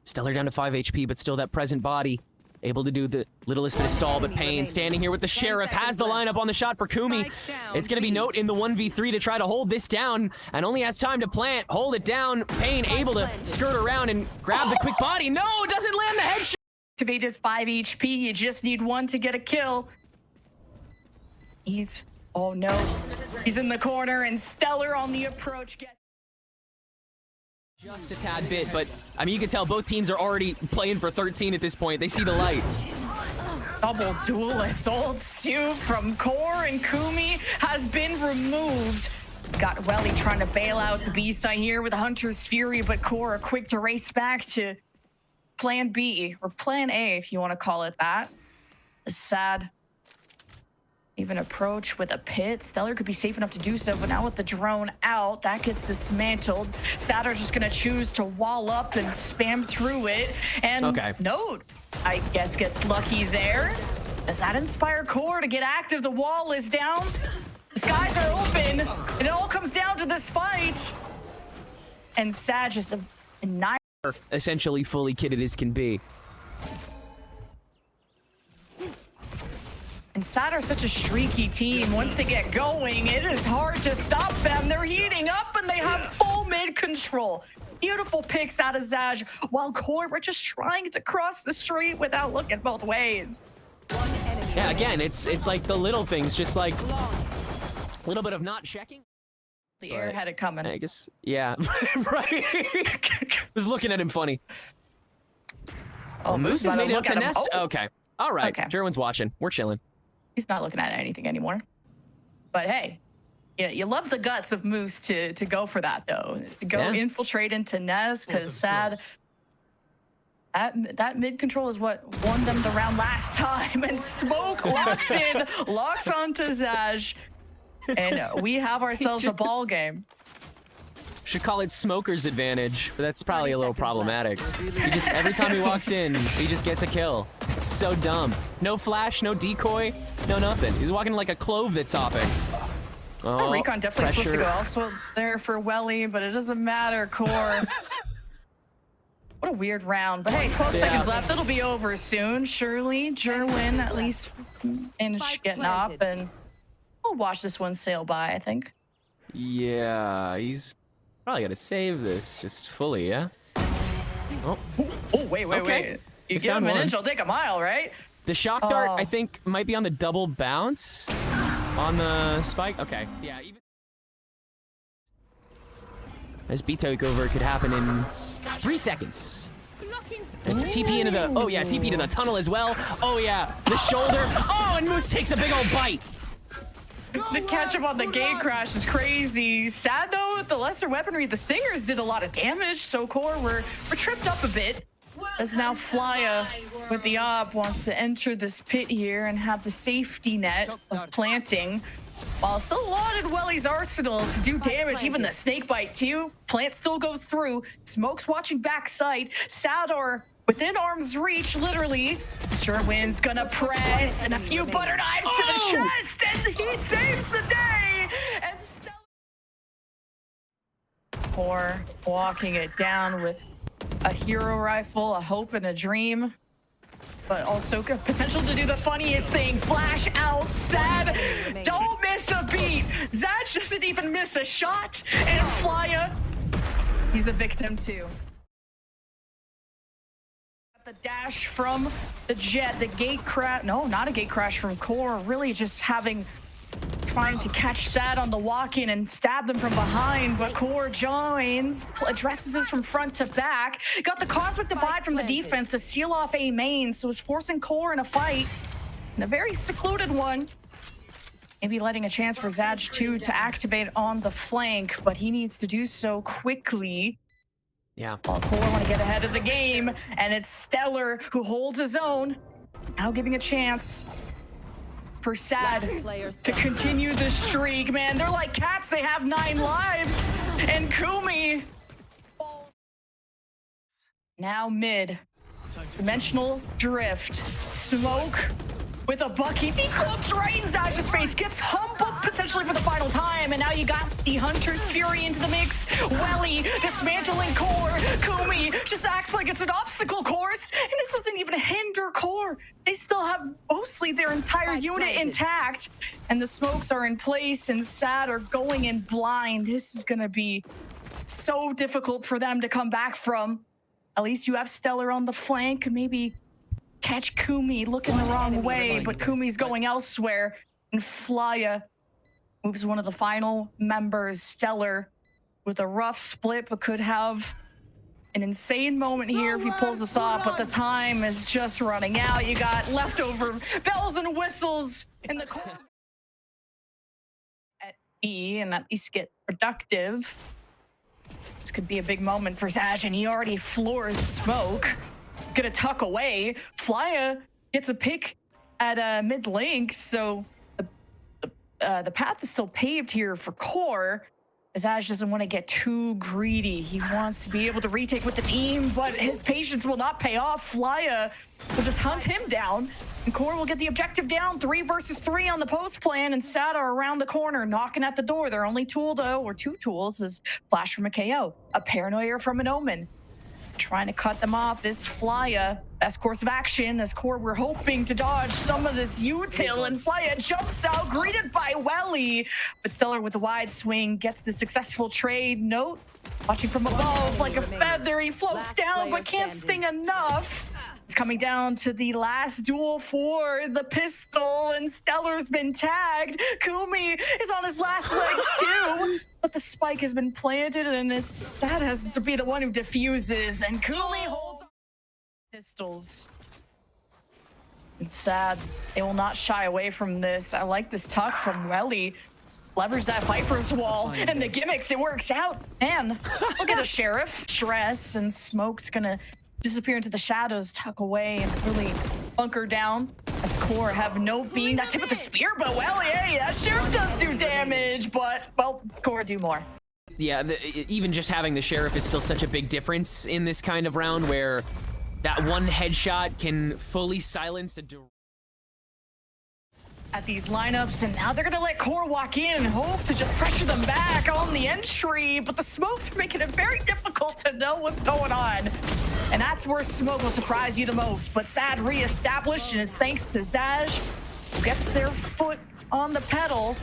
Stellar down to 5 HP, but still that present body. Able to do the littlest bit of stall, but Pain standing here with the Sheriff, has the lineup on the shot for Kumi. It's going to be Note in the 1v3 to try to hold this down, and only has time to plant, hold it down. Pain able to skirt around and grab the quick body. No, doesn't land the headshot. Activated 5 HP, you just need 1 to get a kill. Oh no, he's in the corner, and Stellar on the approach. Just a tad bit, but I mean, you can tell both teams are already playing for 13 at this point. They see the light. Double duelist ult Sue from core, and Kumi has been removed. Got Welly trying to bail out the B side here with a Hunter's Fury, but core are quick to race back to plan B, or plan A if you want to call it that. A SaD even approach with a pit. Stellar could be safe enough to do so, but now with the drone out, that gets dismantled. SaD are just gonna choose to wall up and spam through it. And Note, I guess, gets lucky there. Does that inspire core to get active? The wall is down. The skies are open. And it all comes down to this fight. And SaD just essentially fully kitted as can be. And SaD are such a streaky team. Once they get going, it is hard to stop them. They're heating up, and they have full mid control. Beautiful picks out of Zaj, while core were just trying to cross the street without looking both ways. Yeah, again, it's like the little things, just like a little bit of not checking. The air had it coming. I guess, yeah, right. Was looking at him funny. Oh, Moose has made it up to nest. Oh. Okay, all right. Okay. Jerwin's watching. We're chilling. He's not looking at anything anymore. But hey, yeah, you love the guts of Moose to go for that though. To go infiltrate into Nest, because SaD, that mid control is what won them the round last time. And Smoke locks in, locks onto Zaj, and we have ourselves a ball game. Should call it Smoker's advantage, but that's probably a little problematic. He just, every time he walks in, he just gets a kill. It's so dumb. No flash, no decoy, no nothing. He's walking like a clove that's hopping. Oh, Recon definitely supposed to go also there for Welly, but it doesn't matter, core. What a weird round. But hey, 12 seconds left. It'll be over soon. Surely, Jerwin at least managed getting up, and we'll watch this one sail by, I think. Yeah, he's probably got to save this just fully, yeah? Oh, wait. You give him an inch, I'll take a mile, right? The shock dart, I think, might be on the double bounce on the spike. Okay, yeah. This B takeover could happen in 3 seconds. TP into the, TP to the tunnel as well. Oh yeah, the shoulder. Oh, and Moose takes a big old bite. The catch up on the gate crash is crazy. SaD though, the lesser weaponry, the Stingers did a lot of damage, so core we're tripped up a bit. As now Flya with the op wants to enter this pit here and have the safety net of planting, while still lauded Welly's arsenal to do damage. Even the snake bite too. Plant still goes through. Smoke's watching backside. SaD are within arm's reach, literally. Jerwin's gonna press, and a few butter knives to the chest, and he saves the day. And core walking it down with a hero rifle, a hope, and a dream. But also potential to do the funniest thing. Flash out, SaD. Don't miss a beat. SaD doesn't even miss a shot. And Flya, he's a victim too. The dash from the Jet, the gate crash. No, not a gate crash from QoR. Really just trying to catch SaD on the walk-in and stab them from behind, but QoR joins, addresses this from front to back. Got the Cosmic Divide from the defense to seal off A main, so it's forcing QoR in a fight, in a very secluded one. Maybe letting a chance for SaD too to activate on the flank, but he needs to do so quickly. Yeah. While QoR want to get ahead of the game, and it's Stellar who holds his own, now giving a chance for SaD to continue the streak. Man, they're like cats, they have 9 lives. And Kumi now mid. Dimensional drift. Smoke with a bucket. Decloaks right in SaD's face. Gets humbled potentially for the final time. And now you got the Hunter's Fury into the mix. Welly dismantling QoR. Kumi just acts like it's an obstacle course. And this doesn't even hinder QoR. They still have mostly their entire unit intact. And the smokes are in place and SaD are going in blind. This is going to be so difficult for them to come back from. At least you have Stellar on the flank. Maybe catch Kumi looking the wrong way, but Kumi's going elsewhere. And Flya moves one of the final members, Stellar, with a rough split, but could have an insane moment here if he pulls this off, but the time is just running out. You got leftover bells and whistles in the corner at B, and at least get productive. This could be a big moment for SaD, and he already floors Smoke. Gonna tuck away. Flya gets a pick at mid link, so the path is still paved here for QoR. SaD doesn't want to get too greedy. He wants to be able to retake with the team, but his patience will not pay off. Flya will just hunt him down, and QoR will get the objective down. 3 versus 3 on the post plan, and SaD are around the corner, knocking at the door. Their only tool, though, or 2 tools, is Flash from a KO, a Paranoia from an Omen. Trying to cut them off is Flya. Best course of action as QoR we're hoping to dodge some of this util, and Flya jumps out, greeted by Welly. But Stellar with the wide swing gets the successful trade. Note, watching from above like a feather. He floats down but can't sting enough. It's coming down to the last duel for the pistol, and Stellar's been tagged. Kumi is on his last legs too, but the spike has been planted, and it's SaD has to be the one who defuses, and Kumi holds on pistols. And SaD, they will not shy away from this. I like this tuck from Welly. Leverage that Viper's wall, and the gimmicks, it works out. And look at a Sheriff. Stress, and Smoke's gonna disappear into the shadows, tuck away, and really bunker down as QoR have no beam. That tip of the spear, but well, yeah, that Sheriff does do damage, but, well, QoR do more. Yeah, even just having the Sheriff is still such a big difference in this kind of round where that one headshot can fully silence a at these lineups, and now they're gonna let QoR walk in and hope to just pressure them back on the entry, but the smokes are making it very difficult to know what's going on. And that's where Smoke will surprise you the most. But SaD reestablished, and it's thanks to SaD, who gets their foot on the pedal.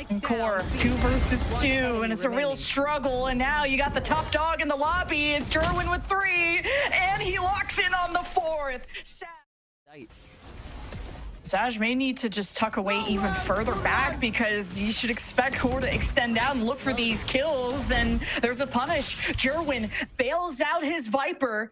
And QoR 2 versus 2, and it's a real struggle. And now you got the top dog in the lobby. It's Jerwin with 3, and he locks in on the 4th. SaD may need to just tuck away even further back, because you should expect QoR to extend out and look for these kills. And there's a punish. Jerwin bails out his Viper.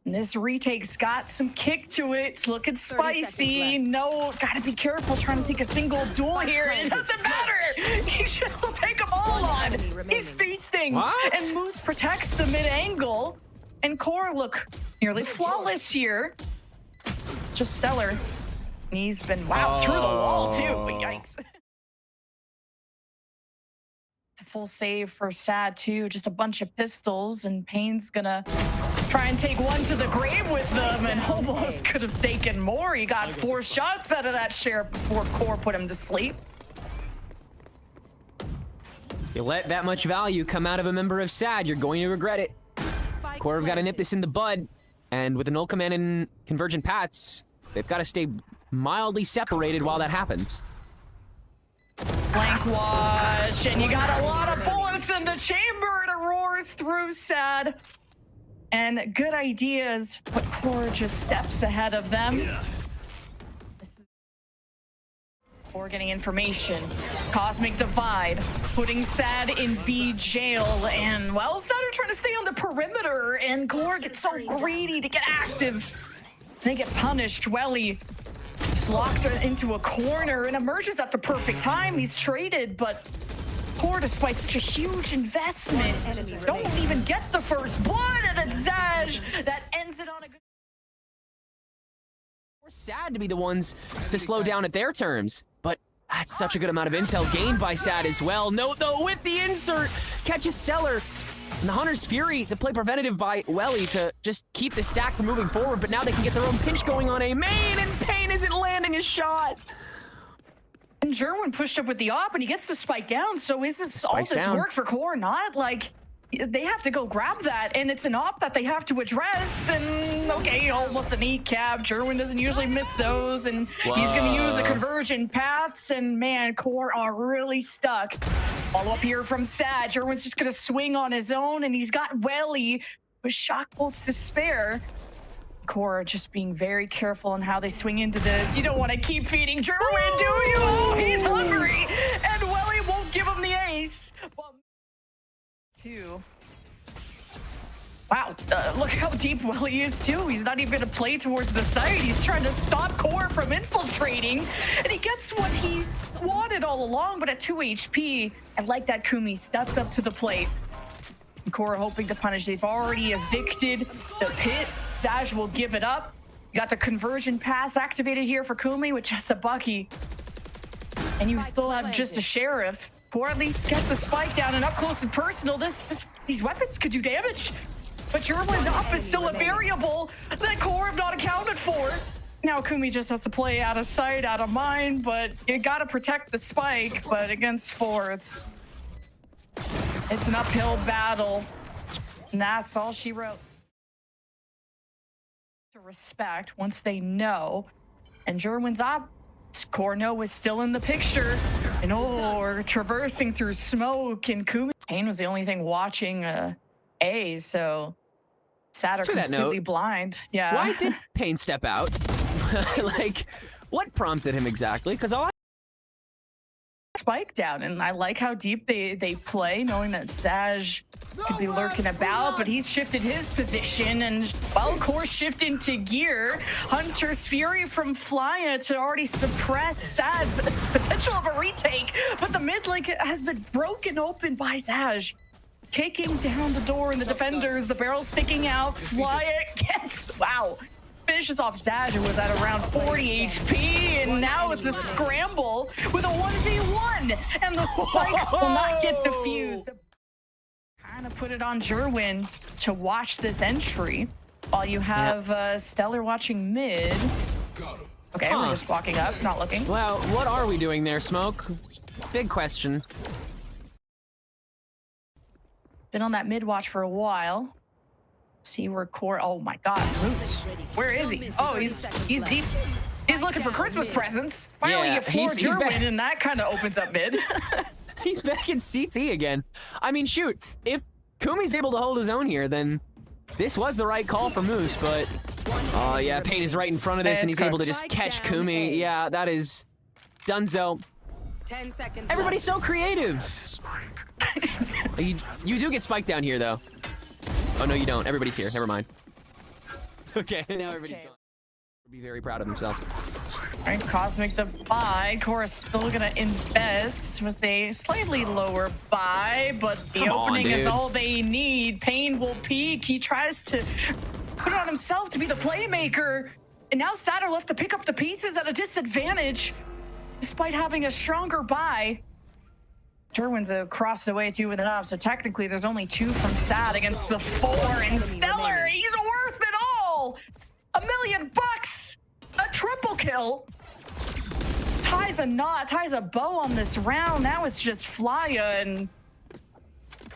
And this retake's got some kick to it. It's looking spicy. No, gotta be careful trying to take a single duel here. And it doesn't matter. He just will take them all on. He's feasting. What? And Moose protects the mid angle. And QoR look nearly flawless here. Just Stellar. He's been, wow, through the wall too. Yikes. It's a full save for SaD too. Just a bunch of pistols, and Payne's gonna try and take one to the grave with them, and almost could have taken more. He got 4 shots out of that Sheriff before QoR put him to sleep. You let that much value come out of a member of SaD, you're going to regret it. QoR have got to nip this in the bud, and with an ult command and convergent paths, they've got to stay mildly separated while that happens. Flank watch, and you got a lot of bullets in the chamber, and it roars through SaD. And good ideas, but QoR just steps ahead of them. This is QoR getting information. Cosmic Divide, putting SaD in B jail, and well, SaD are trying to stay on the perimeter, and QoR gets so greedy to get active. They get punished. Welly just locked into a corner and emerges at the perfect time. He's traded, but QoR, despite such a huge investment, don't even get the first blood, and it's SaD that ends it on a good. We're SaD to be the ones to slow down at their terms, but that's such a good amount of intel gained by SaD as well. Note though, with the insert, catches Stellar. And the Hunter's Fury to play preventative by Welly to just keep the stack from moving forward, but now they can get their own pinch going on A main, and Payne isn't landing his shot. And Jerwin pushed up with the op, and he gets the spike down. So is this all this work for QoR? Not like they have to go grab that, and it's an op that they have to address. And okay, almost an 8 cap. Jerwin doesn't usually miss those, and he's going to use the conversion paths. And man, QoR are really stuck. Follow up here from SaD. Jerwin's just going to swing on his own, and he's got Welly with shock bolts to spare. QoR just being very careful on how they swing into this. You don't want to keep feeding Jerwin, do you? Oh, he's hungry, and Welly won't give him the ace. Well, two. Wow, look how deep Welly is too. He's not even going to play towards the site. He's trying to stop QoR from infiltrating, and he gets what he wanted all along, but at 2 HP, I like that Kumi steps up to the plate. QoR hoping to punish. They've already evicted the pit. SaD will give it up. You got the conversion pass activated here for Kumi with just a Bucky. And you still have just a Sheriff. QoR at least get the spike down, and up close and personal, these weapons could do damage. But Jerwin's op is still a variable that QoR have not accounted for. Now Kumi just has to play out of sight, out of mind, but you gotta protect the spike. But against 4, it's an uphill battle. And that's all she wrote. To respect once they know. And Jerwin's op, QoR was still in the picture. And or traversing through smoke, and Kumi. Payne was the only thing watching A, so SaD are completely blind. Yeah. Why did Payne step out? Like, what prompted him exactly? Because all spike down, and I like how deep they play, knowing that SaD could be lurking about, but he's shifted his position, and well, QoR shift into gear. Hunter's Fury from Flya to already suppress SaD's potential of a retake, but the mid lane has been broken open by SaD. Kicking down the door, and the defenders, the barrel sticking out. Flya gets, wow, finishes off SaD, who was at around 40 HP, and now it's a scramble with a 1v1, and the spike will not get defused. Kind of put it on Jerwin to watch this entry while you have Stellar watching mid. Okay, we're just walking up, not looking. Well, what are we doing there, Smoke? Big question. Been on that mid watch for a while. See where QoR. Oh my God, Moose. Where is he? Oh, he's deep. He's looking for Christmas presents. Finally, you floor Jerwin, and that kind of opens up mid. He's back in CT again. I mean, shoot, if Kumi's able to hold his own here, then this was the right call for Moose, but oh yeah, Payne is right in front of this, and he's able to just catch Kumi. Yeah, that is donezo. 10 seconds. Everybody's so creative. You do get spiked down here, though. Oh, no, you don't. Everybody's here. Never mind. Okay, now everybody's gone. Be very proud of himself. All right, Cosmic Divide. QoR is still gonna invest with a slightly lower buy, but the opening is all they need. Payne will peek. He tries to put it on himself to be the playmaker, and now SaD are left to pick up the pieces at a disadvantage, despite having a stronger buy. Jerwin's across the way too with an up, so technically there's only 2 from SaD against the 4, and Stellar, he's worth it all! $1 million bucks! A triple kill! Ties a knot, ties a bow on this round. Now it's just Flya, and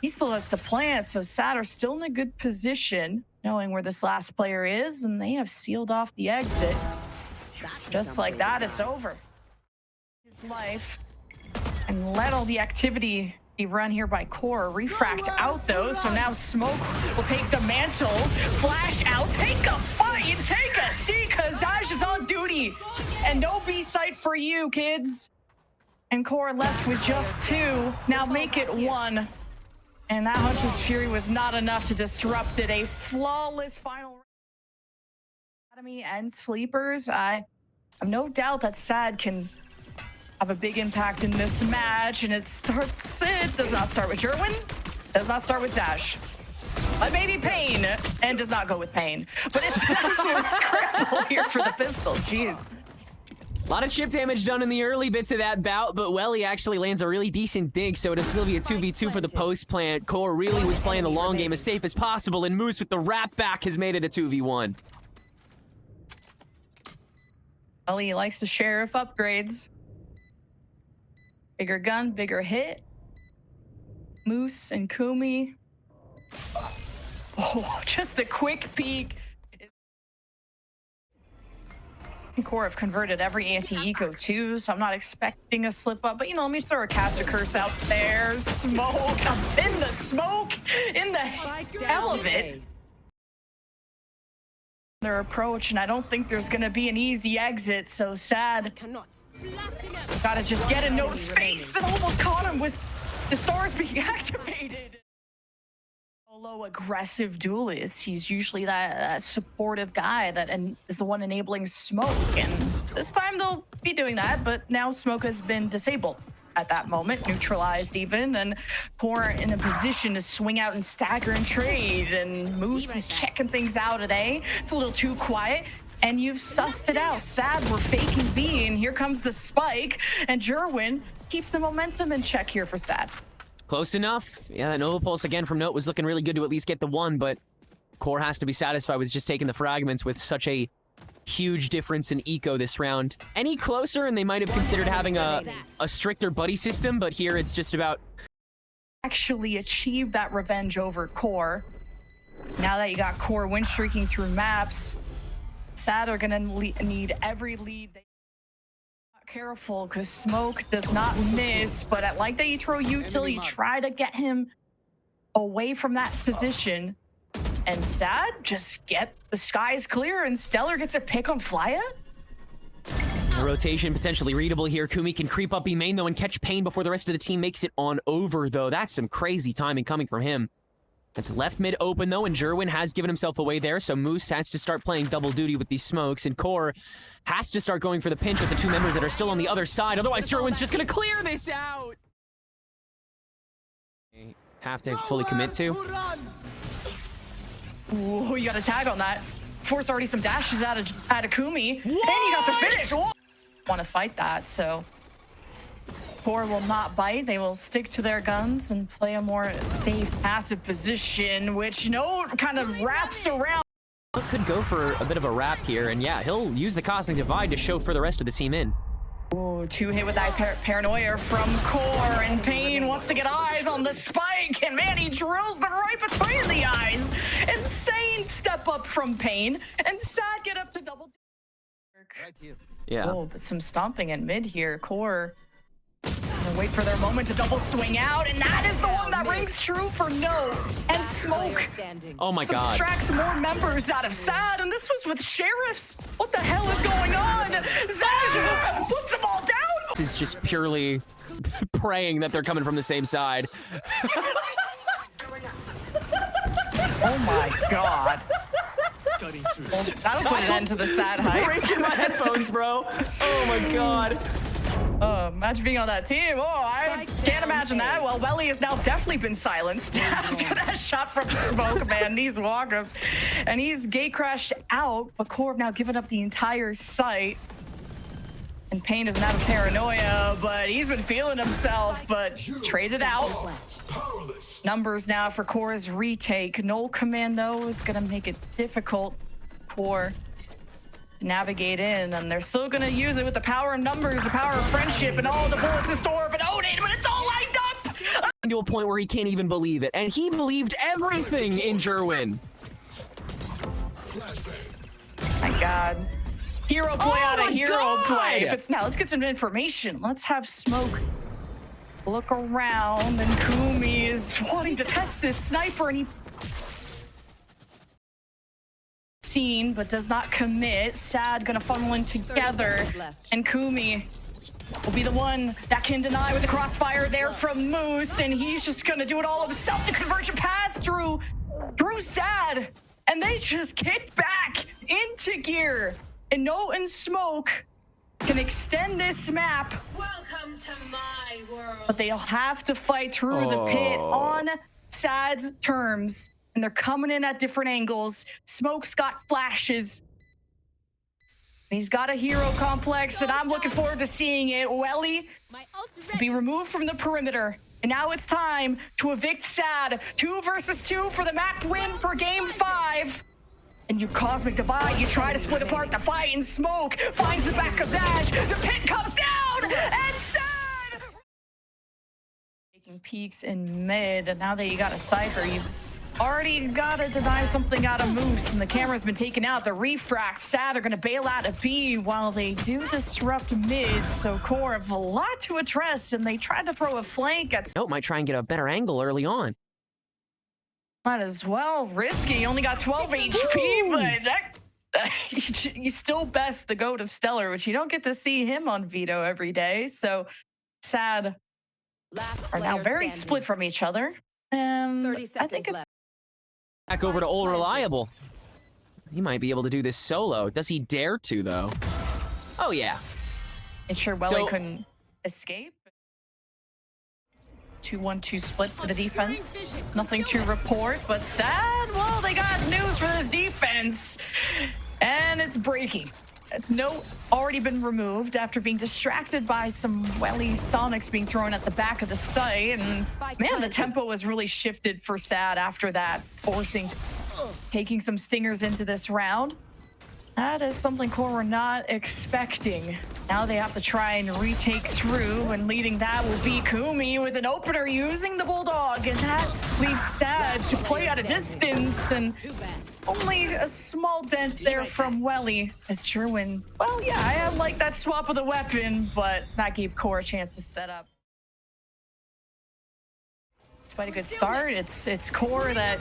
He still has to plant, so SaD are still in a good position, knowing where this last player is, and they have sealed off the exit. Just like that, it's over. His life, and let all the activity be run here by QoR. Refract out though, so now Smoke will take the mantle, flash out, take a fight, take a seat, because Dash is on duty, and no B site for you, kids. And QoR left with just 2. Now make it 1. And that Hunter's Fury was not enough to disrupt it. A flawless final round. Academy and Sleepers. I have no doubt that SaD can have a big impact in this match. And it does not start with Jerwin, does not start with Dash. But maybe Pain, and does not go with Pain. But it's an absolute scramble here for the pistol, jeez. A lot of chip damage done in the early bits of that bout, but Welly actually lands a really decent dig, so it'll still be a 2v2 for the post-plant. QoR really was playing the long game as safe as possible, and Moose with the wrap back has made it a 2v1. Welly likes to sheriff upgrades. Bigger gun, bigger hit. Moose and Kumi. Oh, just a quick peek. QoR have converted every anti-eco too, so I'm not expecting a slip up. But you know, let me throw a caster curse out there. Smoke, I'm in the smoke, in the hell of it. Their approach, and I don't think there's gonna be an easy exit. So SaD gotta just get in Note's face and almost caught him with the stars being activated. Solo aggressive duelist. He's usually that supportive guy that is the one enabling Smoke, and this time they'll be doing that, but now Smoke has been disabled at that moment, neutralized even, and QoR in a position to swing out and stagger and trade, and Moose is checking things out at A. It's a little too quiet, and you've sussed it out. SaD were faking B, and here comes the spike, and Jerwin keeps the momentum in check here for SaD. Close enough. Yeah, that Nova Pulse again from Note was looking really good to at least get the 1, but QoR has to be satisfied with just taking the fragments with such a huge difference in eco this round. Any closer and they might have considered having a stricter buddy system, but here it's just about actually achieve that revenge over QoR. Now that you got QoR win streaking through maps, SaD are gonna need every lead. Careful, because Smoke does not miss, but I like that you throw util, you try to get him away from that position, and SaD just get the skies clear, and Stellar gets a pick on Flya. The rotation potentially readable here. Kumi can creep up B main though and catch Pain before the rest of the team makes it on over though. That's some crazy timing coming from him. It's left mid open though, and Jerwin has given himself away there, so Moose has to start playing double duty with these smokes, and QoR has to start going for the pinch with the 2 members that are still on the other side. Otherwise, Jerwin's just gonna clear this out. Have to fully commit to. Ooh, you got a tag on that. Force already some dashes out of Kumi, and you got the finish. Want to fight that, so QoR will not bite. They will stick to their guns and play a more safe passive position, which Note kind of wraps around. Could go for a bit of a wrap here, and yeah, he'll use the Cosmic Divide to show for the rest of the team in. Ooh, 2 hit with that paranoia from QoR, and Pain wants to get eyes on the spike, and man, he drills them right between the eyes. Insane step up from Pain, and SaD get up to double. Right here. Yeah. Oh, but some stomping in mid here. QoR gonna wait for their moment to double swing out, and that is the one that rings true for Note. And Smoke Oh my god. subtracts more members out of SaD, and this was with Sheriffs. What the hell is going on? Zash puts them all down. This is just purely praying that they're coming from the same side. Oh my god. Cutting through. That'll put an end to the SaD hype. Breaking my headphones, bro. Oh my god. Imagine being on that team. Oh, I can't imagine that. Well, Welly has now definitely been silenced after that shot from Smoke, man. These walk-ups. And he's gate crashed out, but QoR have now given up the entire site. And Pain is not a paranoia, but he's been feeling himself, but traded out. Numbers now for QoR's retake. Null Commando is going to make it difficult for navigate in, and they're still going to use it with the power of numbers, the power of friendship, and all the bullets in store. But oh, but it's all lined up. to a point where he can't even believe it. And he believed everything in Jerwin. My God. Hero play Oh out of my hero God! play. If it's now, let's get some information. Let's have Smoke look around, and Kumi is wanting to test this sniper, and he seen but does not commit. SaD gonna funnel in together, and Kumi will be the one that can deny with the crossfire there from Moose, and he's just gonna do it all himself. The conversion pass through SaD, and they just kick back into gear. And Note and Smoke can extend this map. Welcome to my world. But they'll have to fight through the pit on SaD's terms. And they're coming in at different angles. Smoke's got flashes. He's got a hero complex, and I'm looking forward to seeing it. Welly will be removed from the perimeter. And now it's time to evict SaD. 2 versus 2 for the map win for game 5. And you Cosmic Divide, you try to split apart the fight, and Smoke finds the back of Zash. The pit comes down, and SaD taking peeks in mid. And now that you got a Cypher, you've already got to deny something out of Moose, and the camera's been taken out. The refract, SaD are going to bail out a B while they do disrupt mid. So QoR have a lot to address, and they tried to throw a flank at Nope, might try and get a better angle early on. Might as well. Risky. He only got 12 HP, but you still best the GOAT of Stellar, which you don't get to see him on Veto every day. So SaD are now very split from each other. I think it's Back over to Old Reliable. He might be able to do this solo. Does he dare to, though? Oh, yeah. sure Welly couldn't escape. 2-1-2 split for the defense. Nothing to report, but SaD, well, they got news for this defense. And it's breaking. Note already been removed after being distracted by some Welly Sonics being thrown at the back of the site. And man, the tempo was really shifted for SaD after that, taking some stingers into this round. That is something QoR were not expecting. Now they have to try and retake through, and leading that will be Kumi with an opener using the Bulldog, and that leaves SaD to play at a distance, and only a small dent there from Welly as Jerwin. Well, yeah, I like that swap of the weapon, but that gave QoR a chance to set up. Despite a good start, it's QoR that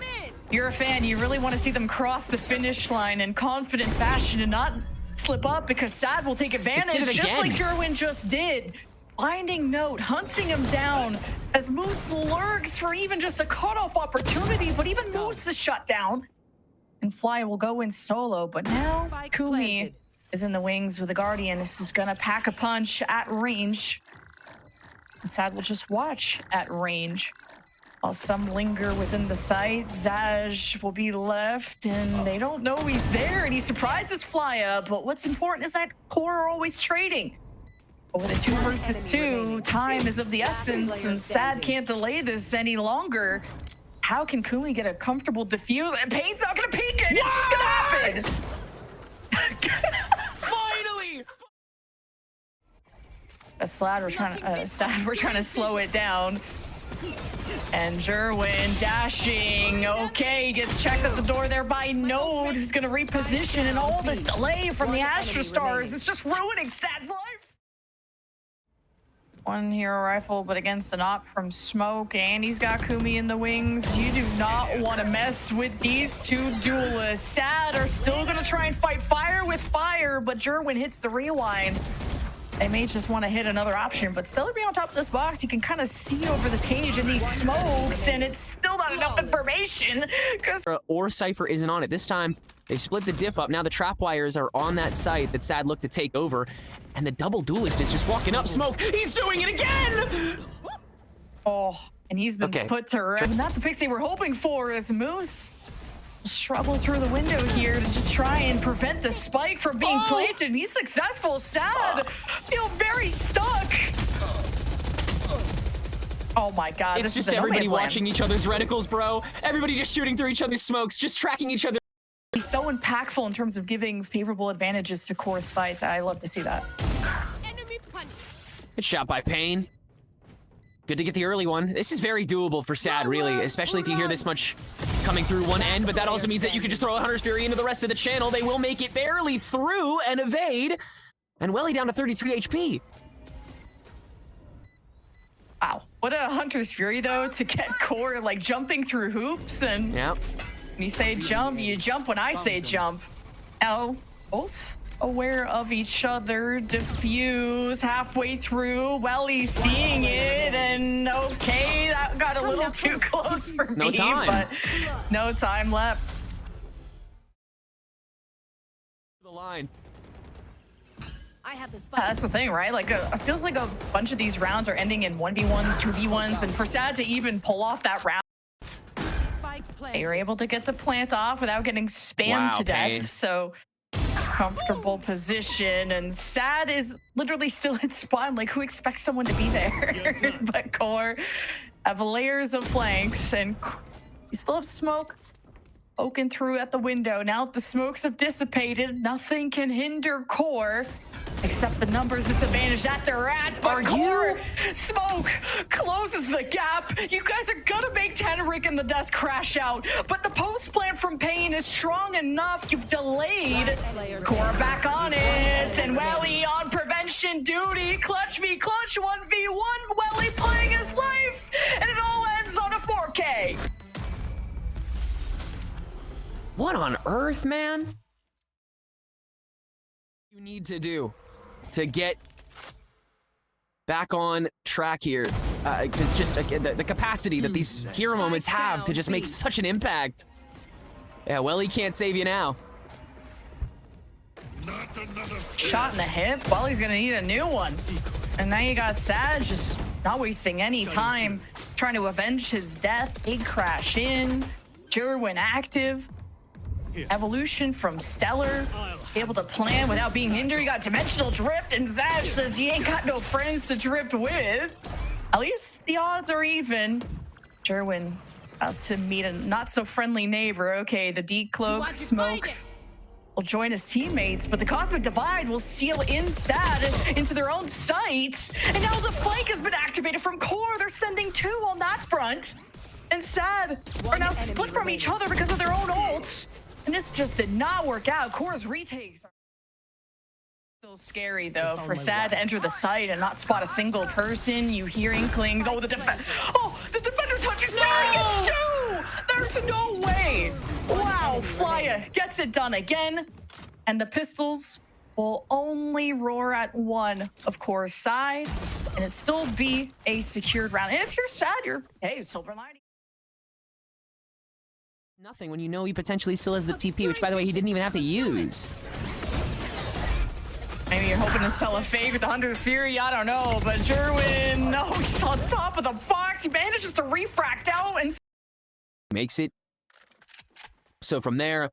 you're a fan. You really want to see them cross the finish line in confident fashion and not slip up, because SaD will take advantage, just like Jerwin just did. Finding Note, hunting him down as Moose lurks for even just a cutoff opportunity, but even Moose is shut down. And Fly will go in solo, but now Kumi is in the wings with the Guardian. This is gonna pack a punch at range. And SaD will just watch at range. While some linger within the site, Zash will be left, and they don't know he's there, and he surprises Fly up. But what's important is that QoR are always trading. But with a 2 versus 2, time is of the essence, and SaD can't delay this any longer. How can Kumi get a comfortable defuse? And Pain's not gonna peek it. It's just gonna happen. Finally! SaD, we're trying to slow it down. And Jerwin dashing. Okay, gets checked at the door there by Node, who's gonna reposition, and all this delay from the Astra Stars. It's just ruining SaD's life. One hero rifle, but against an op from Smoke, and he's got Kumi in the wings. You do not want to mess with these two duelists. SaD are still gonna try and fight fire with fire, but Jerwin hits the rewind. They may just want to hit another option, but Stellar being on top of this box, you can kind of see over this cage and these smokes, and it's still not enough information. Or Cypher isn't on it. This time, they've split the diff up. Now the trap wires are on that site that SaD looked to take over, and the double duelist is just walking up. Smoke, he's doing it again! Oh, and he's been put to rest. Not the picks they were hoping for, as Moose struggle through the window here to just try and prevent the spike from being planted. He's successful. SaD feel very stuck. Oh my god, it's just everybody watching each other's reticles, bro. Everybody just shooting through each other's smokes, just tracking each other. He's so impactful in terms of giving favorable advantages to QoR's fights. I love to see that. Good shot by Pain. Good to get the early one. This is very doable for SaD, really, especially if you hear this much coming through one end, but that also means that you can just throw a Hunter's Fury into the rest of the channel. They will make it barely through and evade, and Welly down to 33 HP. Wow, what a Hunter's Fury, though, to get QoR, like, jumping through hoops, and Yeah. when you say jump, you jump when I say jump. Now, both aware of each other, diffuse halfway through, Welly seeing it, and okay, that got a little too close for No me, time. but no time left. The line. I have the spike. That's the thing, right? Like, it feels like a bunch of these rounds are ending in 1v1s, 2v1s, and for SaD to even pull off that round, they were able to get the plant off without getting spammed Wow, to death. Pain. So comfortable position, and SaD is literally still in spawn. Like, who expects someone to be there? But QoR have layers of flanks, and you still have smoke poking through at the window. Now the smokes have dissipated, nothing can hinder QoR except the numbers disadvantage that they're at. But QoR smoke closes the gap. You guys are gonna make Teneric and the desk crash out, but the post plant from Pain is strong enough. You've delayed. QoR back on it, and Welly on prevention duty. Clutch v clutch, 1v1. Welly playing his life, and it all ends on a 4K. What on earth, man? You need to do to get back on track here, because just the capacity that these hero moments have to just make such an impact. Yeah, well, he can't save you now. Shot in the hip. Well, he's gonna need a new one. And now you got SaD just not wasting any time trying to avenge his death. Big crash in. Jerwin active. Evolution from Stellar, able to plan without being hindered. You got dimensional drift, and SaD says you ain't got no friends to drift with. At least the odds are even. Jerwin about to meet a not so friendly neighbor. Okay, the decloak smoke will join his teammates, but the Cosmic Divide will seal in SaD into their own sights. And now the flank has been activated from QoR. They're sending two on that front. And SaD are now split from each other because of their own ults. And this just did not work out. QoR's retakes are still scary, though, for SaD to enter the site and not spot a single person. You hear inklings. Oh, the defender touches Barry. It's two! There's no way. Wow, Flya gets it done again. And the pistols will only roar at one of QoR's side. And it still be a secured round. And if you're SaD, you're, hey, silver lining. Nothing when you know he potentially still has the TP, which, by the way, he didn't even have to use. Maybe you're hoping to sell a fake with the Hunter's Fury, I don't know, but Jerwin, no, he's on top of the box. He manages to refract out and Makes it. So from there,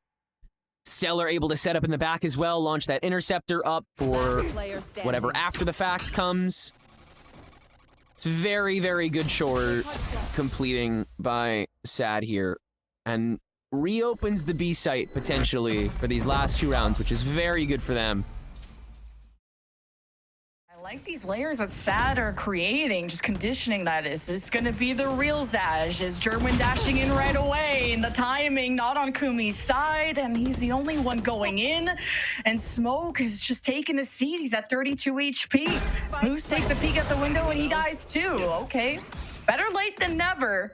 Stellar able to set up in the back as well, launch that interceptor up for whatever after the fact comes. It's very, very good short completing by SaD here, and reopens the B site potentially for these last two rounds, which is very good for them. I like these layers that SaD are creating, just conditioning that. Is this going to be the real Zaj? Is Jerwin dashing in right away? And the timing not on Kumi's side, and he's the only one going in. And Smoke is just taking a seat. He's at 32 HP. Moose takes a peek at the window and he dies too. Okay, better late than never.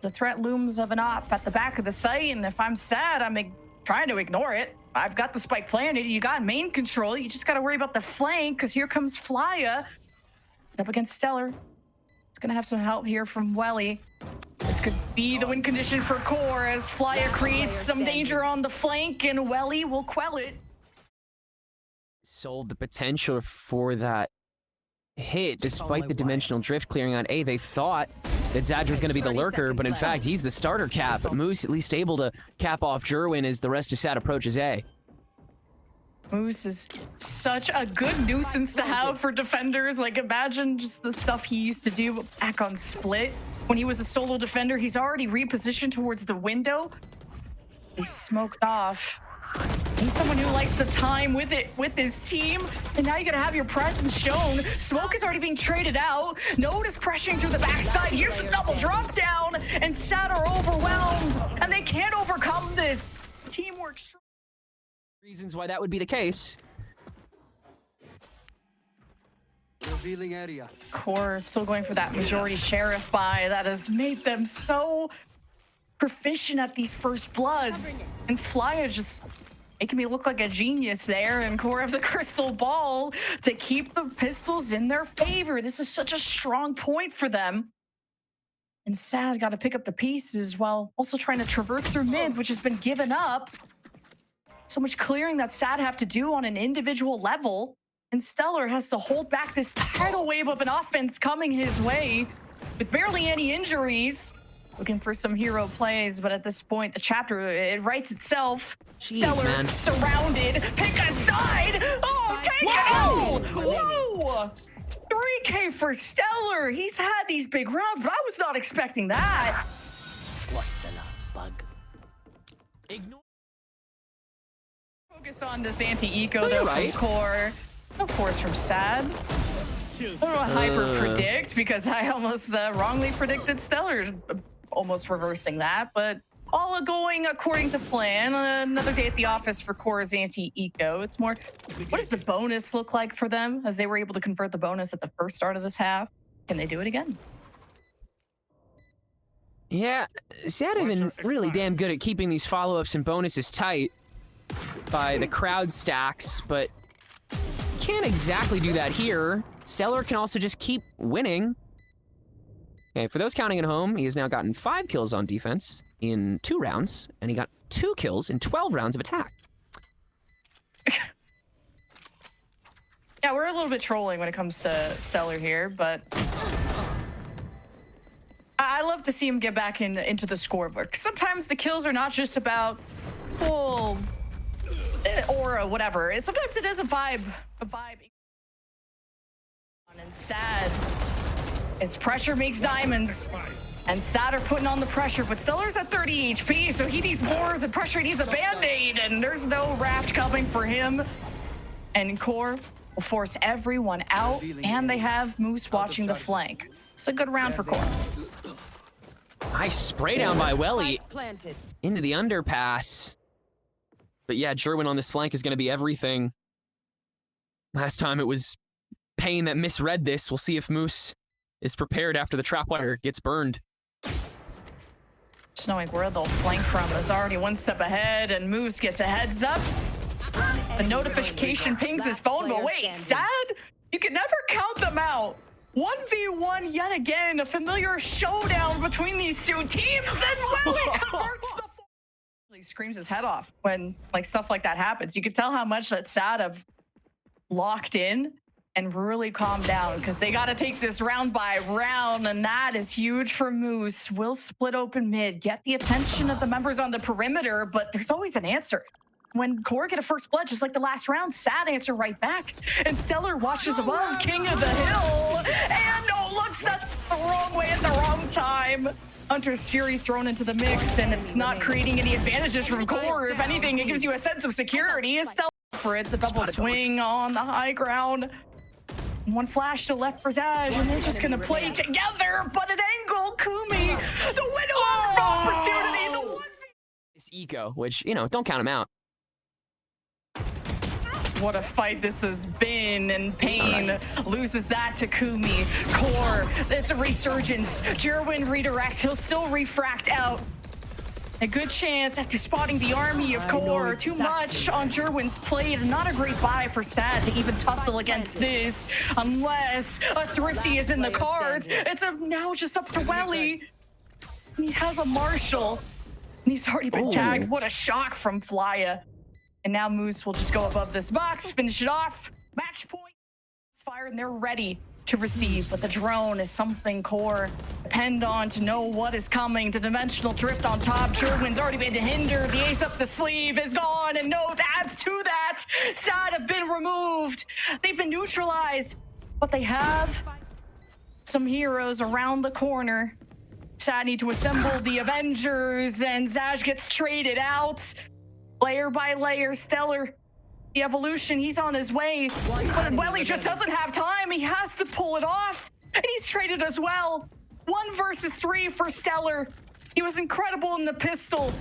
The threat looms of an op at the back of the site, and if I'm SaD, I'm trying to ignore it. I've got the spike planted. You got main control. You just got to worry about the flank, because here comes Flya. Up against Stellar. It's going to have some help here from Welly. This could be the win condition for QoR as Flya creates some danger on the flank, and Welly will quell it. Sold the potential for that hit despite the dimensional drift clearing on A. They thought that Zaj was going to be the lurker, but in fact, he's the starter cap. Moose at least able to cap off Jerwin as the rest of SaD approaches A. Moose is such a good nuisance to have for defenders. Like, imagine just the stuff he used to do back on Split. When he was a solo defender, he's already repositioned towards the window. He's smoked off. He's someone who likes to time with his team, and now you're gonna have your presence shown. Smoke is already being traded out. Node is pressuring through the backside. Here's the double drop down, and SaD are overwhelmed, and they can't overcome this. Teamwork. Reasons why that would be the case. Revealing area. QoR still going for that majority sheriff buy that has made them so proficient at these first bloods. And Flya just making me look like a genius there, and QoR have the crystal ball to keep the pistols in their favor. This is such a strong point for them. And SaD got to pick up the pieces while also trying to traverse through mid, which has been given up. So much clearing that SaD have to do on an individual level. And Stellar has to hold back this tidal wave of an offense coming his way with barely any injuries. Looking for some hero plays, but at this point, the chapter, it writes itself. Jeez, Stellar man. surrounded. Pick a side. Oh, take it out. Whoa. 3K for Stellar. He's had these big rounds, but I was not expecting that. What the last bug? Ignore. Focus on this anti-eco though from QoR. Of course from SaD. I don't know what hyper predict because I almost wrongly predicted Stellar, almost reversing that, but all going according to plan. Another day at the office for QoR's anti-eco. It's more, what does the bonus look like for them as they were able to convert the bonus at the first start of this half? Can they do it again? Yeah, SaD have been really damn good at keeping these follow-ups and bonuses tight by the crowd stacks, but can't exactly do that here. Stellar can also just keep winning. Okay, for those counting at home, he has now gotten 5 kills on defense in 2 rounds, and he got 2 kills in 12 rounds of attack. Yeah, we're a little bit trolling when it comes to Stellar here, but I love to see him get back into the scorebook. Sometimes the kills are not just about full aura, whatever. Sometimes it is a vibe. And SaD, it's pressure makes diamonds. And SaD are putting on the pressure, but Stellar's at 30 HP, so he needs more than pressure. He needs a band-aid, and there's no raft coming for him. And QoR will force everyone out, and they have Moose watching the flank. It's a good round for QoR. Nice spray down by Welly Planted. into the underpass. But yeah, Jerwin on this flank is going to be everything. Last time it was Pain that misread this. We'll see if Moose is prepared after the trapwire gets burned. Just knowing where they'll flank from is already one step ahead, and Moose gets a heads up. A notification pings his phone, but wait, SaD? You can never count them out. 1v1 yet again, a familiar showdown between these two teams, and Welly converts the... He screams his head off when stuff like that happens. You can tell how much that SaD have locked in and really calmed down because they got to take this round by round, and that is huge for Moose. Will split open mid, get the attention of the members on the perimeter, but there's always an answer. When QoR get a first blood, just like the last round, SaD answer right back. And Stellar watches above, king of the hill, and no, looks at the wrong way at the wrong time. Hunter's Fury thrown into the mix, and it's not creating any advantages from QoR. If anything, it gives you a sense of security. Is Stellar for it, the double swing on the high ground. One flash to left for SaD, and they're just gonna play together, but at angle, Kumi, the window of opportunity, the 1v... This eco, which, you know, don't count him out. What a fight this has been, and Pain loses that to Kumi. QoR, it's a resurgence. Jerwin redirects, he'll still refract out. A good chance after spotting the army of QoR. Too much on Jerwin's plate, and not a great buy for SaD to even tussle against this, unless a Thrifty is in the cards. It's now just up to Welly. He has a Marshall, and he's already been tagged. What a shock from Flya. And now Moose will just go above this box, finish it off. Match point. It's fired, and they're ready to receive. But the drone is something QoR depend on to know what is coming. The dimensional drift on top. Jerwin's already been hindered. The ace up the sleeve is gone, and no, adds to that. SaD have been removed. They've been neutralized, but they have some heroes around the corner. SaD need to assemble the Avengers, and Zaj gets traded out. Layer by layer, Stellar, the evolution, he's on his way. But Welly just doesn't have time. He has to pull it off. And he's traded as well. 1 versus 3 for Stellar. He was incredible in the pistol.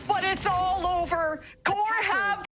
But it's all over. QoR have